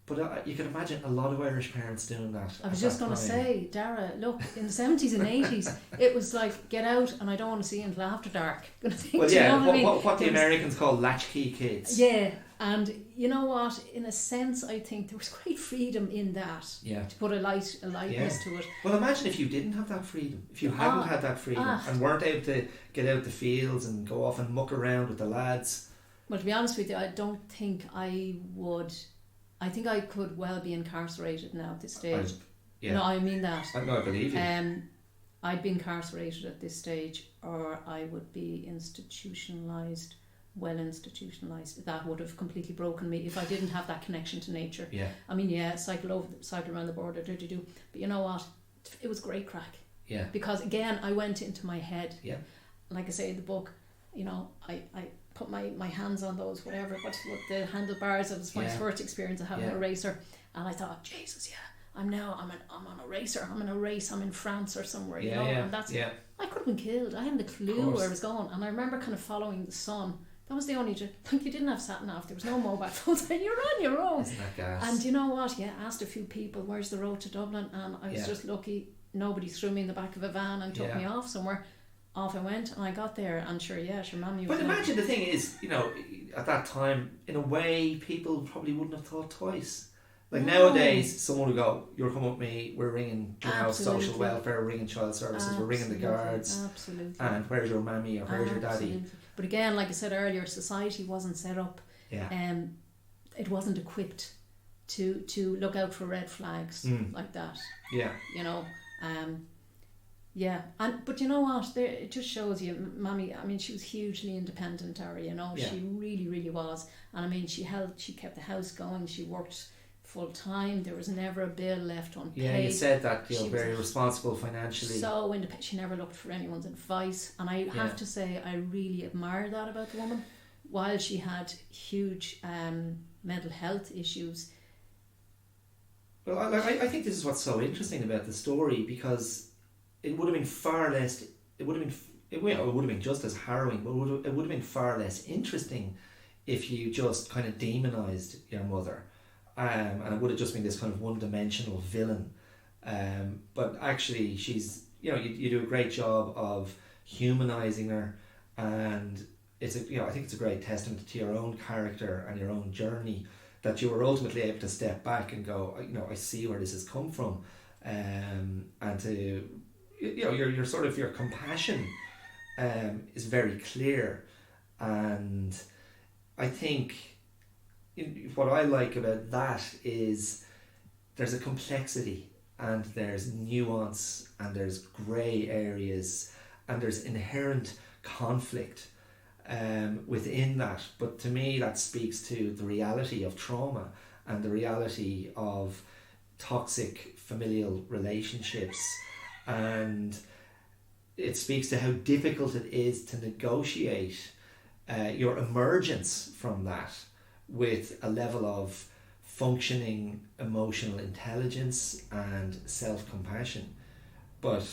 but you can imagine a lot of Irish parents doing that. I was just going to say, Dara, look, in the 70s and 80s, it was like, get out and I don't want to see you until after dark. Well, yeah, what the Americans call latchkey kids. Yeah, and you know what? In a sense, I think there was great freedom in that. Yeah. To put a lightness to it. Well, imagine if you didn't have that freedom. If you hadn't had that freedom and weren't able to get out the fields and go off and muck around with the lads. Well, to be honest with you, I don't think I would. I think I could well be incarcerated now at this stage. Yeah. No, I mean that. No, I believe you. I'd be incarcerated at this stage, or I would be institutionalised, well institutionalised. That would have completely broken me if I didn't have that connection to nature. Yeah. I mean, yeah, cycle around the border, but you know what? It was great crack. Yeah. Because again, I went into my head. Yeah. Like I say in the book, you know, I put my hands on those, whatever, what the handlebars. It was my first experience of having a racer, and I thought, Jesus, I'm on a racer. I'm in a race. I'm in France or somewhere, you know. And that's I could have been killed. I hadn't a clue where I was going, and I remember kind of following the sun. That was the only like you didn't have sat nav. There was no mobile phones. You're on your own. Isn't that gas? And you know what? Yeah, asked a few people, where's the road to Dublin, and I was just lucky. Nobody threw me in the back of a van and took me off somewhere. Off I went, and I got there, and sure, mammy was. But imagine the thing is, you know, at that time, in a way, people probably wouldn't have thought twice. Like nowadays, someone would go, "You're coming with me. We're ringing, social welfare, we're ringing child services, we're ringing the guards, and where's your mammy or where's your daddy?" But again, like I said earlier, society wasn't set up. Yeah. It wasn't equipped to look out for red flags like that. Yeah. You know. But you know what? It just shows you, Mammy. I mean, she was hugely independent, Dara. You know, she really, really was. And I mean, she kept the house going. She worked full time. There was never a bill left unpaid. Yeah, you said that. You know, very responsible financially. So independent. She never looked for anyone's advice. And I have to say, I really admire that about the woman. While she had huge mental health issues. Well, I think this is what's so interesting about the story, because it would have been far less. It would have been just as harrowing, but it would have been far less interesting if you just kind of demonized your mother, and it would have just been this kind of one-dimensional villain. But actually, she's, you know, you do a great job of humanizing her, and I think it's a great testament to your own character and your own journey, that you were ultimately able to step back and go, you know, I see where this has come from, and to, you know, your compassion is very clear. And I think what I like about that is there's a complexity, and there's nuance, and there's grey areas, and there's inherent conflict within that. But to me, that speaks to the reality of trauma and the reality of toxic familial relationships, and it speaks to how difficult it is to negotiate your emergence from that with a level of functioning emotional intelligence and self-compassion. But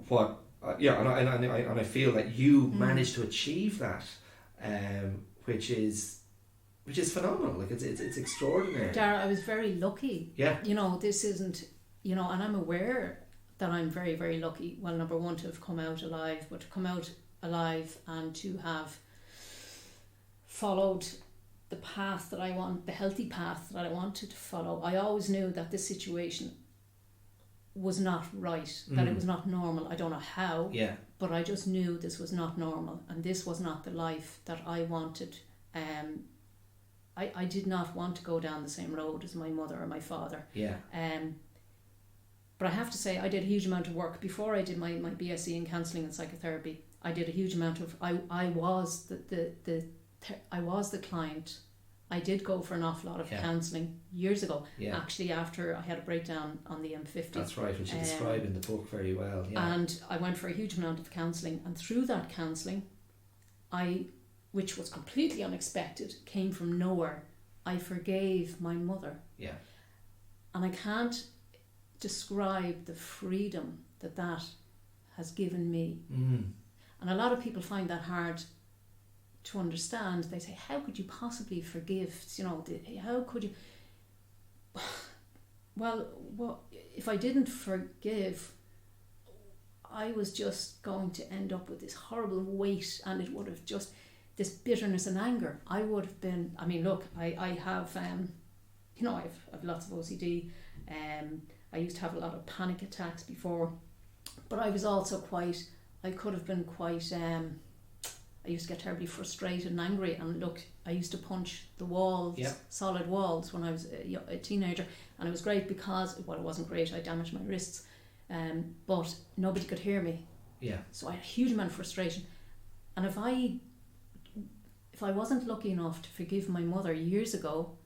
what and I feel that you managed to achieve that, which is phenomenal. Like it's extraordinary. Dara, I was very lucky. Yeah. You know, this isn't, you know, and I'm aware that I'm very, very lucky. Well, number one, to have come out alive, but to come out alive and to have followed the path that I want, the healthy path that I wanted to follow. I always knew that this situation was not right, that it was not normal. I don't know how, but I just knew this was not normal, and this was not the life that I wanted. I did not want to go down the same road as my mother or my father. But I have to say, I did a huge amount of work before I did my BSc in counselling and psychotherapy. I did a huge amount of. I was the client. I did go for an awful lot of counselling years ago. Actually, after I had a breakdown on the M50. That's right, which you describe in the book very well. And I went for a huge amount of counselling, and through that counselling, which was completely unexpected, came from nowhere, I forgave my mother. And I can't describe the freedom that has given me. And a lot of people find that hard to understand. They say, how could you possibly forgive? You know, how could you? Well, if I didn't forgive, I was just going to end up with this horrible weight, and it would have just, this bitterness and anger. I would have been, I mean, look, I have, you know, I've lots of OCD. I used to have a lot of panic attacks before, but I was also I could have been quite, I used to get terribly frustrated and angry, and look, I used to punch the walls, Yeah. solid walls, when I was a teenager, and it was great because, well, it wasn't great, I damaged my wrists, but nobody could hear me. Yeah. So I had a huge amount of frustration, and if I wasn't lucky enough to forgive my mother years ago,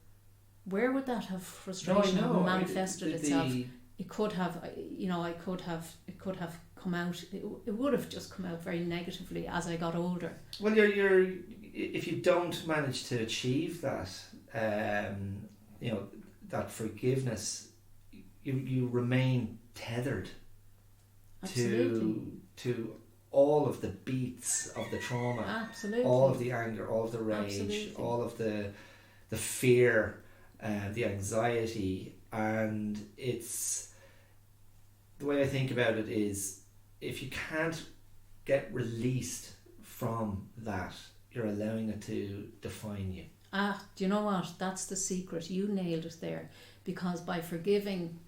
where would that have frustration have manifested itself? It could have, it could have come out. It would have just come out very negatively as I got older. Well, you're if you don't manage to achieve that, that forgiveness, you remain tethered to all of the beats of the trauma. Absolutely. All of the anger, all of the rage, Absolutely. all of the fear, the anxiety, and it's the way I think about it is, if you can't get released from that, you're allowing it to define you. Do you know what? That's the secret. You nailed it there. Because by forgiving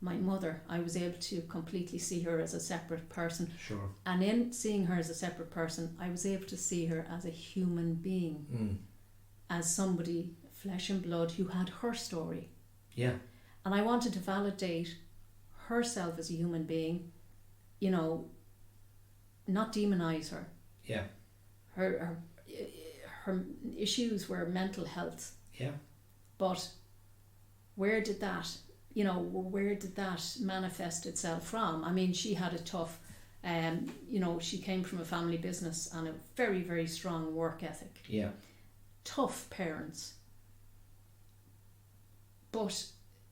my mother, I was able to completely see her as a separate person. Sure. And in seeing her as a separate person, I was able to see her as a human being, as somebody, flesh and blood, who had her story. Yeah. And I wanted to validate herself as a human being, not demonize her. Yeah. Her issues were mental health. Yeah. But where did that manifest itself from? I mean, she had a tough, she came from a family business and a very, very strong work ethic. Yeah. Tough parents. But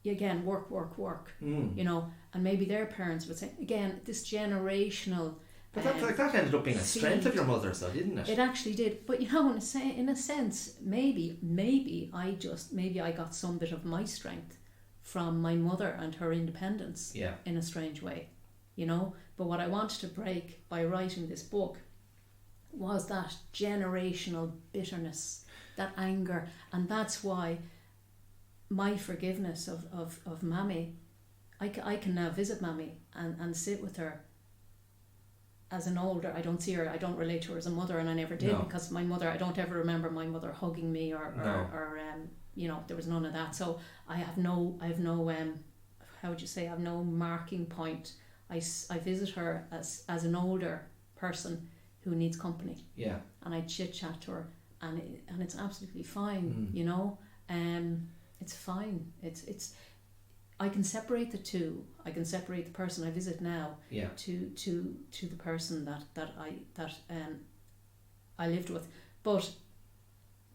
again, work, and maybe their parents would say, again, this generational. But that ended up being a strength of your mother's, though, didn't it? It actually did. But in a sense, maybe I got some bit of my strength from my mother and her independence. Yeah. In a strange way, But what I wanted to break by writing this book was that generational bitterness, that anger, and that's why my forgiveness of Mammy, I can now visit Mammy and sit with her. As an older, I don't see her, I don't relate to her as a mother, and I never did, because my mother, I don't ever remember my mother hugging me or there was none of that. So I have no how would you say, I have no marking point. I visit her as an older person who needs company. Yeah. And I chit chat to her, and it's absolutely fine, it's fine. It's I can separate the two. I can separate the person I visit now to the person that I lived with. But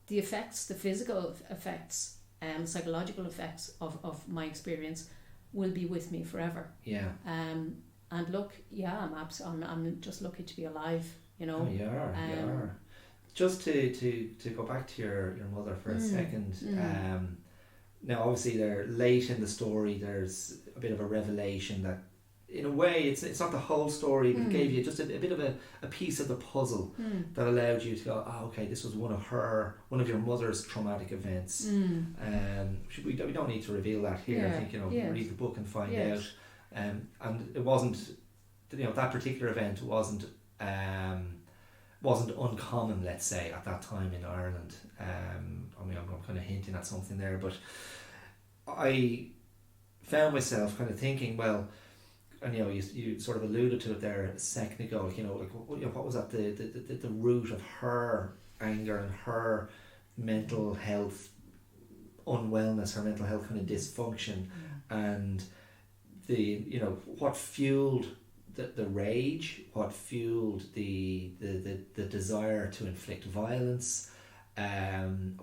the effects, the physical effects, psychological effects of my experience will be with me forever. Yeah. And look, I'm just lucky to be alive. Oh, you are. Just to go back to your mother for a second. Now, obviously, they're late in the story. There's a bit of a revelation that, in a way, it's not the whole story, but it gave you just a bit of a piece of the puzzle that allowed you to go, okay, this was one of your mother's traumatic events. We don't need to reveal that here. I think read the book and find out. And it wasn't, that particular event wasn't uncommon, let's say, at that time in Ireland. I'm kind of hinting at something there, but I found myself kind of thinking, well, and you sort of alluded to it there a second ago, what was at the root of her anger and her mental health unwellness, her mental health kind of dysfunction, and what fueled the rage, what fueled the desire to inflict violence,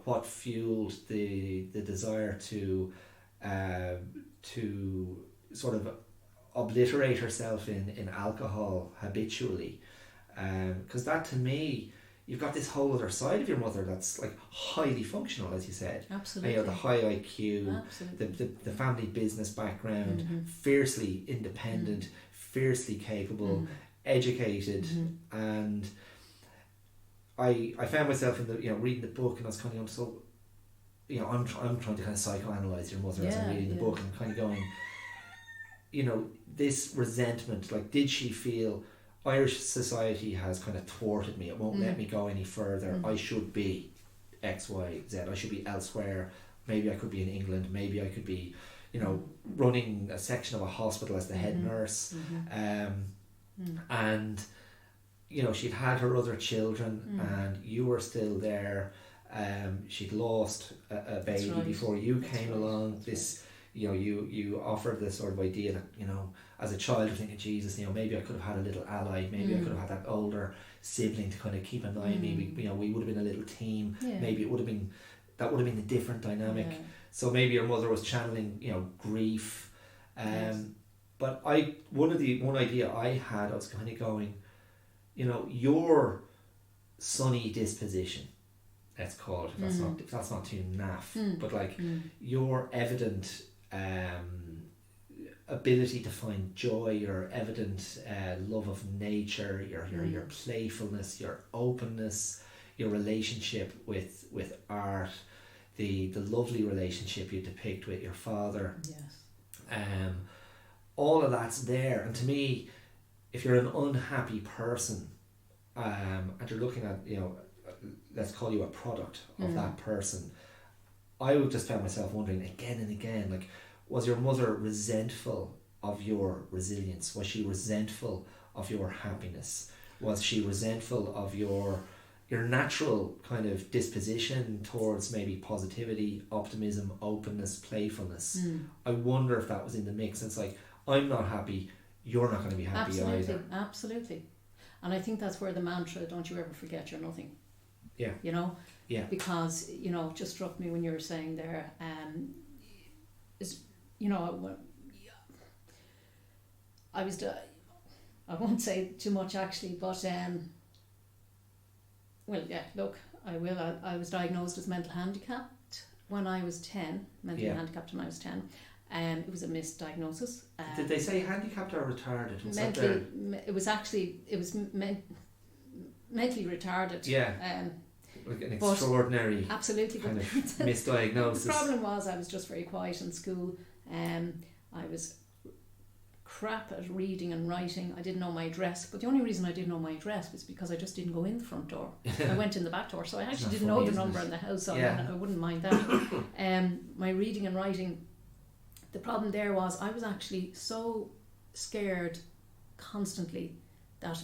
what fueled the desire to sort of obliterate herself in alcohol habitually, because that, to me, you've got this whole other side of your mother that's like highly functional, as you said. Absolutely. The high IQ, the family business background, fiercely independent, fiercely capable, educated, and I found myself in the reading the book, and I was kind of going, I'm trying to kind of psychoanalyze your mother as I'm reading the book, and kind of going, this resentment, like, did she feel Irish society has kind of thwarted me. It won't let me go any further. I should be X, Y, Z. I should be elsewhere. Maybe I could be in England. Maybe I could be, you know, running a section of a hospital as the head nurse. And, you know, she'd had her other children and you were still there. She'd lost a baby before you came along. This, you know, you offered this sort of idea that, you know, as a child you're thinking, Jesus, you know, maybe I could have had a little ally, maybe I could have had that older sibling to kind of keep an eye on me. We, you know, we would have been a little team. Maybe it would have been, that would have been a different dynamic. So maybe your mother was channeling, you know, grief. But one idea I had, I was kind of going, you know, your sunny disposition, let's call it, if that's not too naff, but like your evident ability to find joy, your evident love of nature, your playfulness, your openness, your relationship with art, the lovely relationship you depict with your father. All of that's there. And to me, if you're an unhappy person and you're looking at, you know, let's call you a product of that person, I would just find myself wondering again and again, like, was your mother resentful of your resilience? Was she resentful of your happiness? Was she resentful of your natural kind of disposition towards maybe positivity, optimism, openness, playfulness? I wonder if that was in the mix. It's like, I'm not happy, you're not going to be happy either. Absolutely. And I think that's where the mantra, don't you ever forget you're nothing. Yeah. You know? Yeah. Because, you know, it just struck me when you were saying there, is, you know, I won't say too much actually, but well, yeah, look, I will. I was diagnosed as mental handicapped when I was 10, mentally handicapped when I was 10. It was a misdiagnosis. Did they say handicapped or retarded? It was mentally retarded. Yeah. Like an extraordinary absolutely kind of misdiagnosis. The problem was I was just very quiet in school. I was crap at reading and writing. I didn't know my address, but the only reason I didn't know my address was because I just didn't go in the front door. I went in the back door, so I actually didn't know the number in the house, so I wouldn't mind that. My reading and writing, the problem there was I was actually so scared constantly that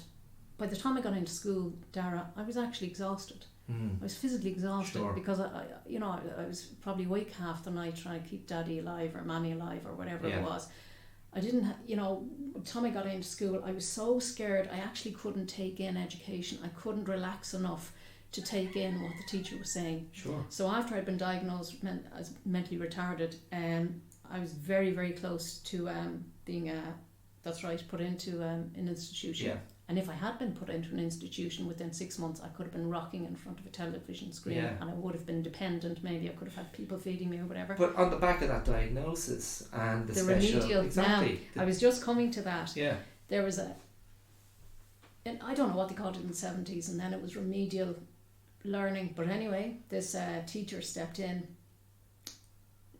by the time I got into school, Dara, I was actually exhausted. I was physically exhausted because I was probably awake half the night trying to keep daddy alive or mommy alive or whatever it was. I didn't, by the time I got into school, I was so scared I actually couldn't take in education. I couldn't relax enough to take in what the teacher was saying. So after I'd been diagnosed as mentally retarded, I was very, very close to being, put into an institution. Yeah. And if I had been put into an institution within 6 months, I could have been rocking in front of a television screen and I would have been dependent. Maybe I could have had people feeding me or whatever. But on the back of that diagnosis and the special... remedial... Exactly. Now, I was just coming to that. Yeah. There was and I don't know what they called it in the 70s, and then it was remedial learning. But anyway, this teacher stepped in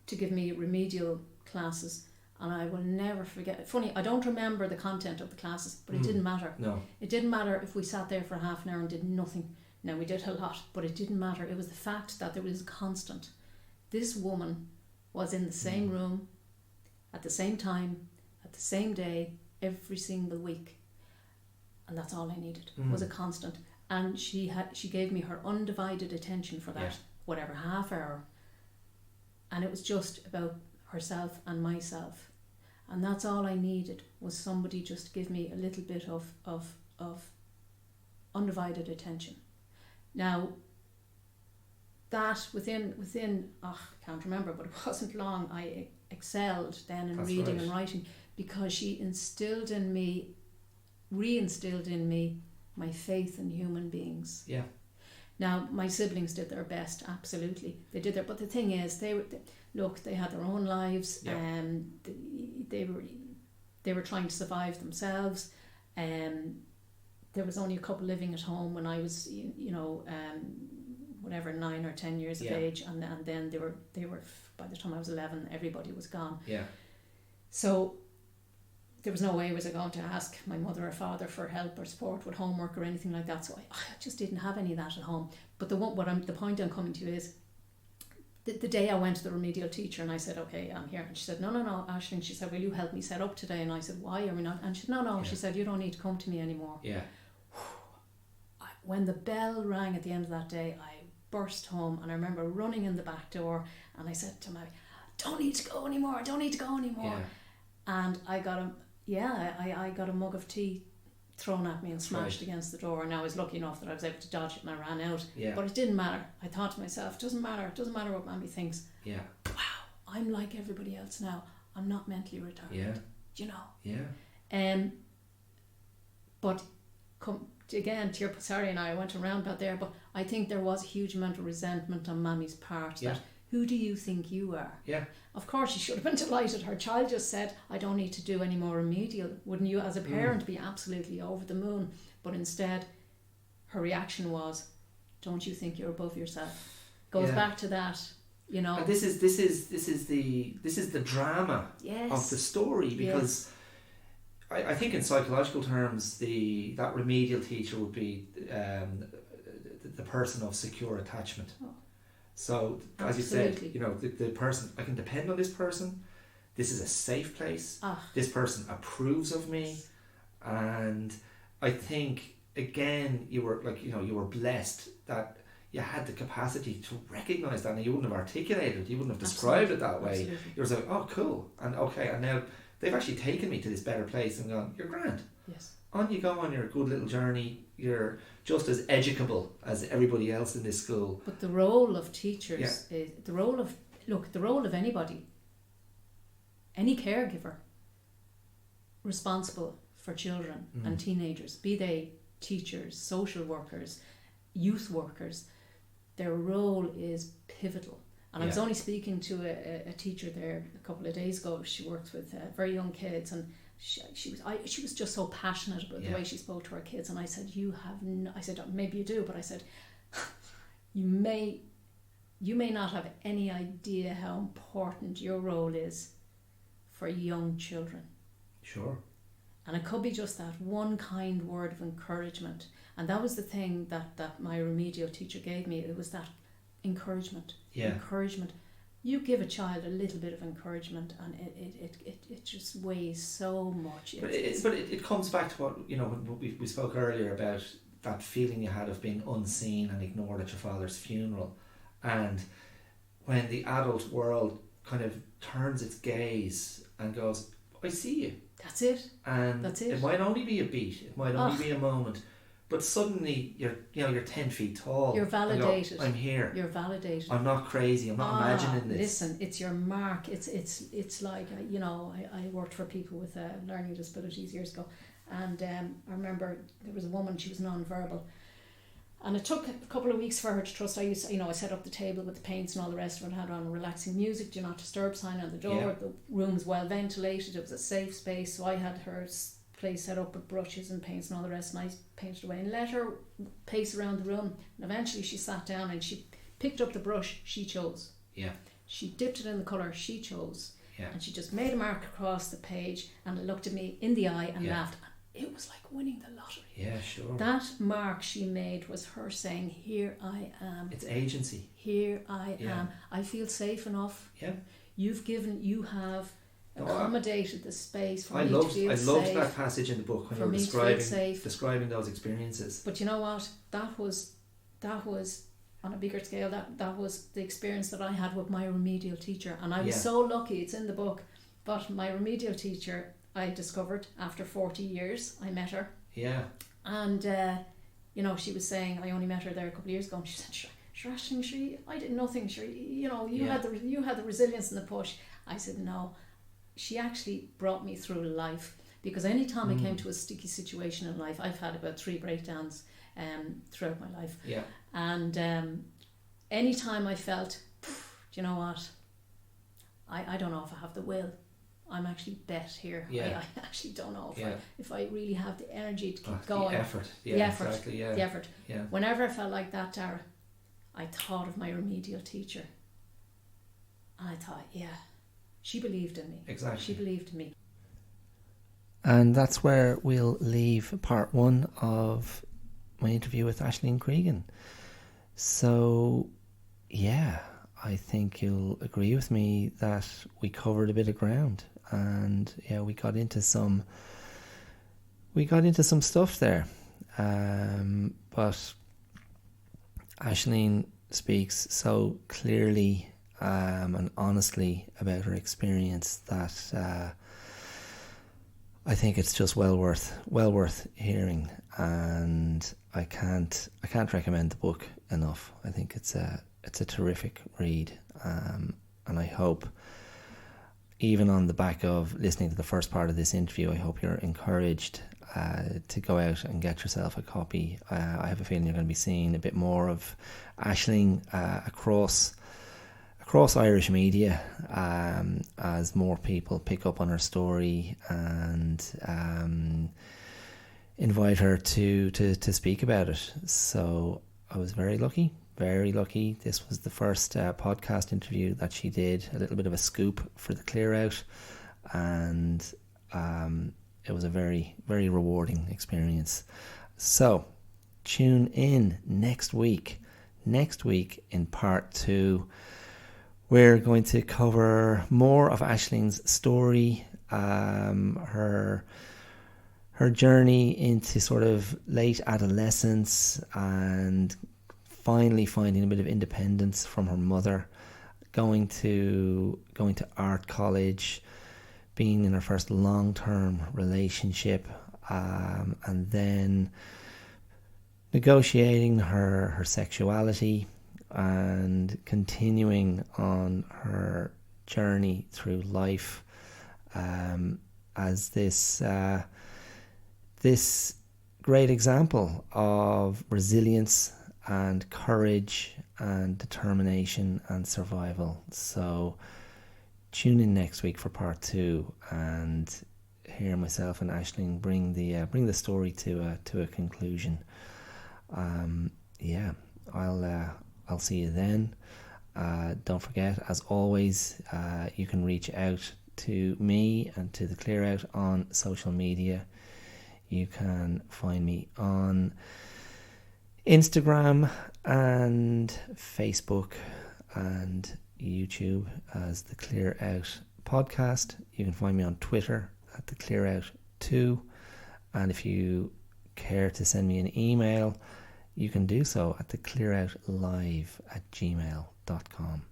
to give me remedial classes. And I will never forget. Funny, I don't remember the content of the classes, but it didn't matter. No. It didn't matter if we sat there for half an hour and did nothing. Now, we did a lot, but it didn't matter. It was the fact that there was a constant. This woman was in the same room, at the same time, at the same day, every single week. And that's all I needed, was a constant. And she gave me her undivided attention for that, whatever, half hour. And it was just about herself and myself. And that's all I needed, was somebody just to give me a little bit of undivided attention. Now, that within I can't remember, but it wasn't long, I excelled then in reading and writing, because she reinstilled in me my faith in human beings. Yeah. Now, my siblings did their best, absolutely. They did their, but the thing is, they had their own lives, and they were trying to survive themselves. There was only a couple living at home when I was, 9 or 10 years of age, and then they were by the time I was 11, everybody was gone. Yeah. So there was no way was I going to ask my mother or father for help or support with homework or anything like that. So I just didn't have any of that at home. But the point I'm coming to is the day I went to the remedial teacher and I said, okay, I'm here. And she said, no, Aisling. She said, will you help me set up today? And I said, why are we not? And she said, no. Yeah. She said, you don't need to come to me anymore. Yeah. When the bell rang at the end of that day, I burst home, and I remember running in the back door, and I said to my, don't need to go anymore. Yeah. And I got a mug of tea thrown at me and smashed against the door, and I was lucky enough that I was able to dodge it and I ran out. Yeah. But it didn't matter. I thought to myself, doesn't matter what Mammy thinks. Yeah. Wow, I'm like everybody else now. I'm not mentally retarded. Yeah. Do you know? Yeah. But come again to your, sorry, and I went around about there, but I think there was a huge amount of resentment on Mammy's part. Yeah. That who do you think you are? Yeah. Of course, she should have been delighted. Her child just said, I don't need to do any more remedial. Wouldn't you, as a parent, be absolutely over the moon? But instead, her reaction was, don't you think you're above yourself? Goes back to that, you know. And this is the drama of the story, because I think in psychological terms, that remedial teacher would be the person of secure attachment. Oh. So, as you said, you know, the person, I can depend on this person. This is a safe place. This person approves of me. And I think, again, you were blessed that you had the capacity to recognise that, and you wouldn't have articulated it, you wouldn't have described it that way. Absolutely. You were like, oh, cool. And okay, and now they've actually taken me to this better place and gone, you're grand. Yes. On you go on your good little journey. You're just as educable as everybody else in this school. But the role of teachers is the role of anybody, any caregiver responsible for children and teenagers, be they teachers, social workers, youth workers, their role is pivotal. And I was only speaking to a teacher there a couple of days ago. She works with very young kids, and she was just so passionate about the way she spoke to her kids. And I said, I said, maybe you do, but I said, you may not have any idea how important your role is for young children. Sure. And it could be just that one kind word of encouragement. And that was the thing that my remedial teacher gave me. It was that encouragement. Encouragement. You give a child a little bit of encouragement, and it just weighs so much. But it comes back to what, you know, when we spoke earlier about that feeling you had of being unseen and ignored at your father's funeral, and when the adult world kind of turns its gaze and goes, I see you. That's it. And that's it. It might only be a beat. It might only be a moment. But suddenly you're 10 feet tall. You're validated. I'm here. You're validated. I'm not crazy. I'm not imagining this. Listen, it's your mark. It's like, you know, I worked for people with learning disabilities years ago, and I remember there was a woman. She was non-verbal, and it took a couple of weeks for her to trust. I set up the table with the paints and all the rest of it. Had on relaxing music, do not disturb sign on the door. Yeah. The room was well ventilated. It was a safe space, so I had her place set up with brushes and paints and all the rest, and I painted away and let her pace around the room. And eventually she sat down and she picked up the brush she chose. Yeah. She dipped it in the colour she chose. Yeah. And she just made a mark across the page and looked at me in the eye and laughed. It was like winning the lottery. Yeah, sure. That mark she made was her saying, here I am. It's agency. Here I am. I feel safe enough. Yeah. You have accommodated the space for I me loved, to feel I loved safe. that passage in the book when you were describing those experiences. But you know what? That was on a bigger scale. That was the experience that I had with my remedial teacher, and I was so lucky. It's in the book. But my remedial teacher, I discovered after 40 years, I met her. Yeah. And you know, she was saying, I only met her there a couple of years ago, and she said, "Sure, Aisling, I did nothing. Sure, you know, you had the resilience and the push." I said, "No." She actually brought me through life, because any time I came to a sticky situation in life, I've had about 3 breakdowns throughout my life. Yeah. And any time I felt, do you know what? I don't know if I have the will. I'm actually bet here. Yeah. I actually don't know if I really have the energy to keep going. The effort. Yeah, the effort. Exactly. Yeah. The effort. Yeah. Whenever I felt like that, Dara, I thought of my remedial teacher. And I thought, she believed in me. Exactly. She believed in me. And that's where we'll leave part 1 of my interview with Aisling Creegan. So, yeah, I think you'll agree with me that we covered a bit of ground, and yeah, we got into some stuff there. But Aisling speaks so clearly and honestly about her experience that I think it's just well worth hearing, and I can't recommend the book enough. I think it's a terrific read, and I hope, even on the back of listening to the first part of this interview, I hope you're encouraged to go out and get yourself a copy. I have a feeling you're going to be seeing a bit more of Aisling across Irish media as more people pick up on her story and invite her to speak about it. So I was very lucky. This was the first podcast interview that she did, a little bit of a scoop for the Clear Out, and it was a very, very rewarding experience. So tune in next week in part 2. We're going to cover more of Aisling's story, her journey into sort of late adolescence and finally finding a bit of independence from her mother, going to art college, being in her first long-term relationship, and then negotiating her sexuality and continuing on her journey through life as this great example of resilience and courage and determination and survival. So tune in next week for part 2 and hear myself and Aisling bring the story to a conclusion. I'll see you then. Don't forget, as always, you can reach out to me and to the Clear Out on social media. You can find me on Instagram and Facebook and YouTube as the Clear Out Podcast. You can find me on Twitter at the Clear Out 2, and if you care to send me an email, you can do so at theclearoutlive@gmail.com,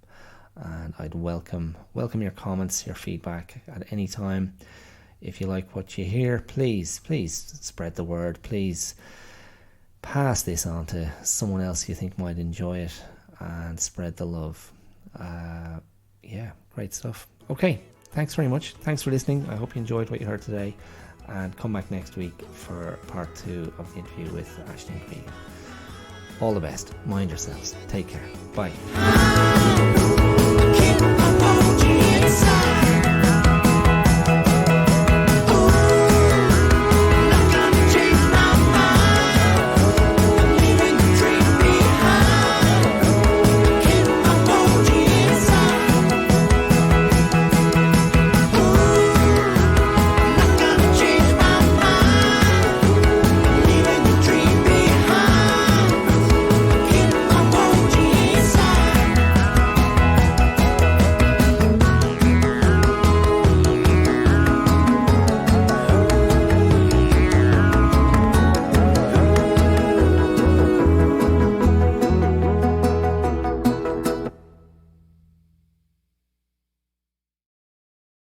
and I'd welcome your comments, your feedback at any time. If you like what you hear, please spread the word. Please pass this on to someone else you think might enjoy it, and spread the love. Great stuff. Okay, thanks very much. Thanks for listening. I hope you enjoyed what you heard today, and come back next week for part 2 of the interview with Aisling Creegan. All the best. Mind yourselves. Take care. Bye.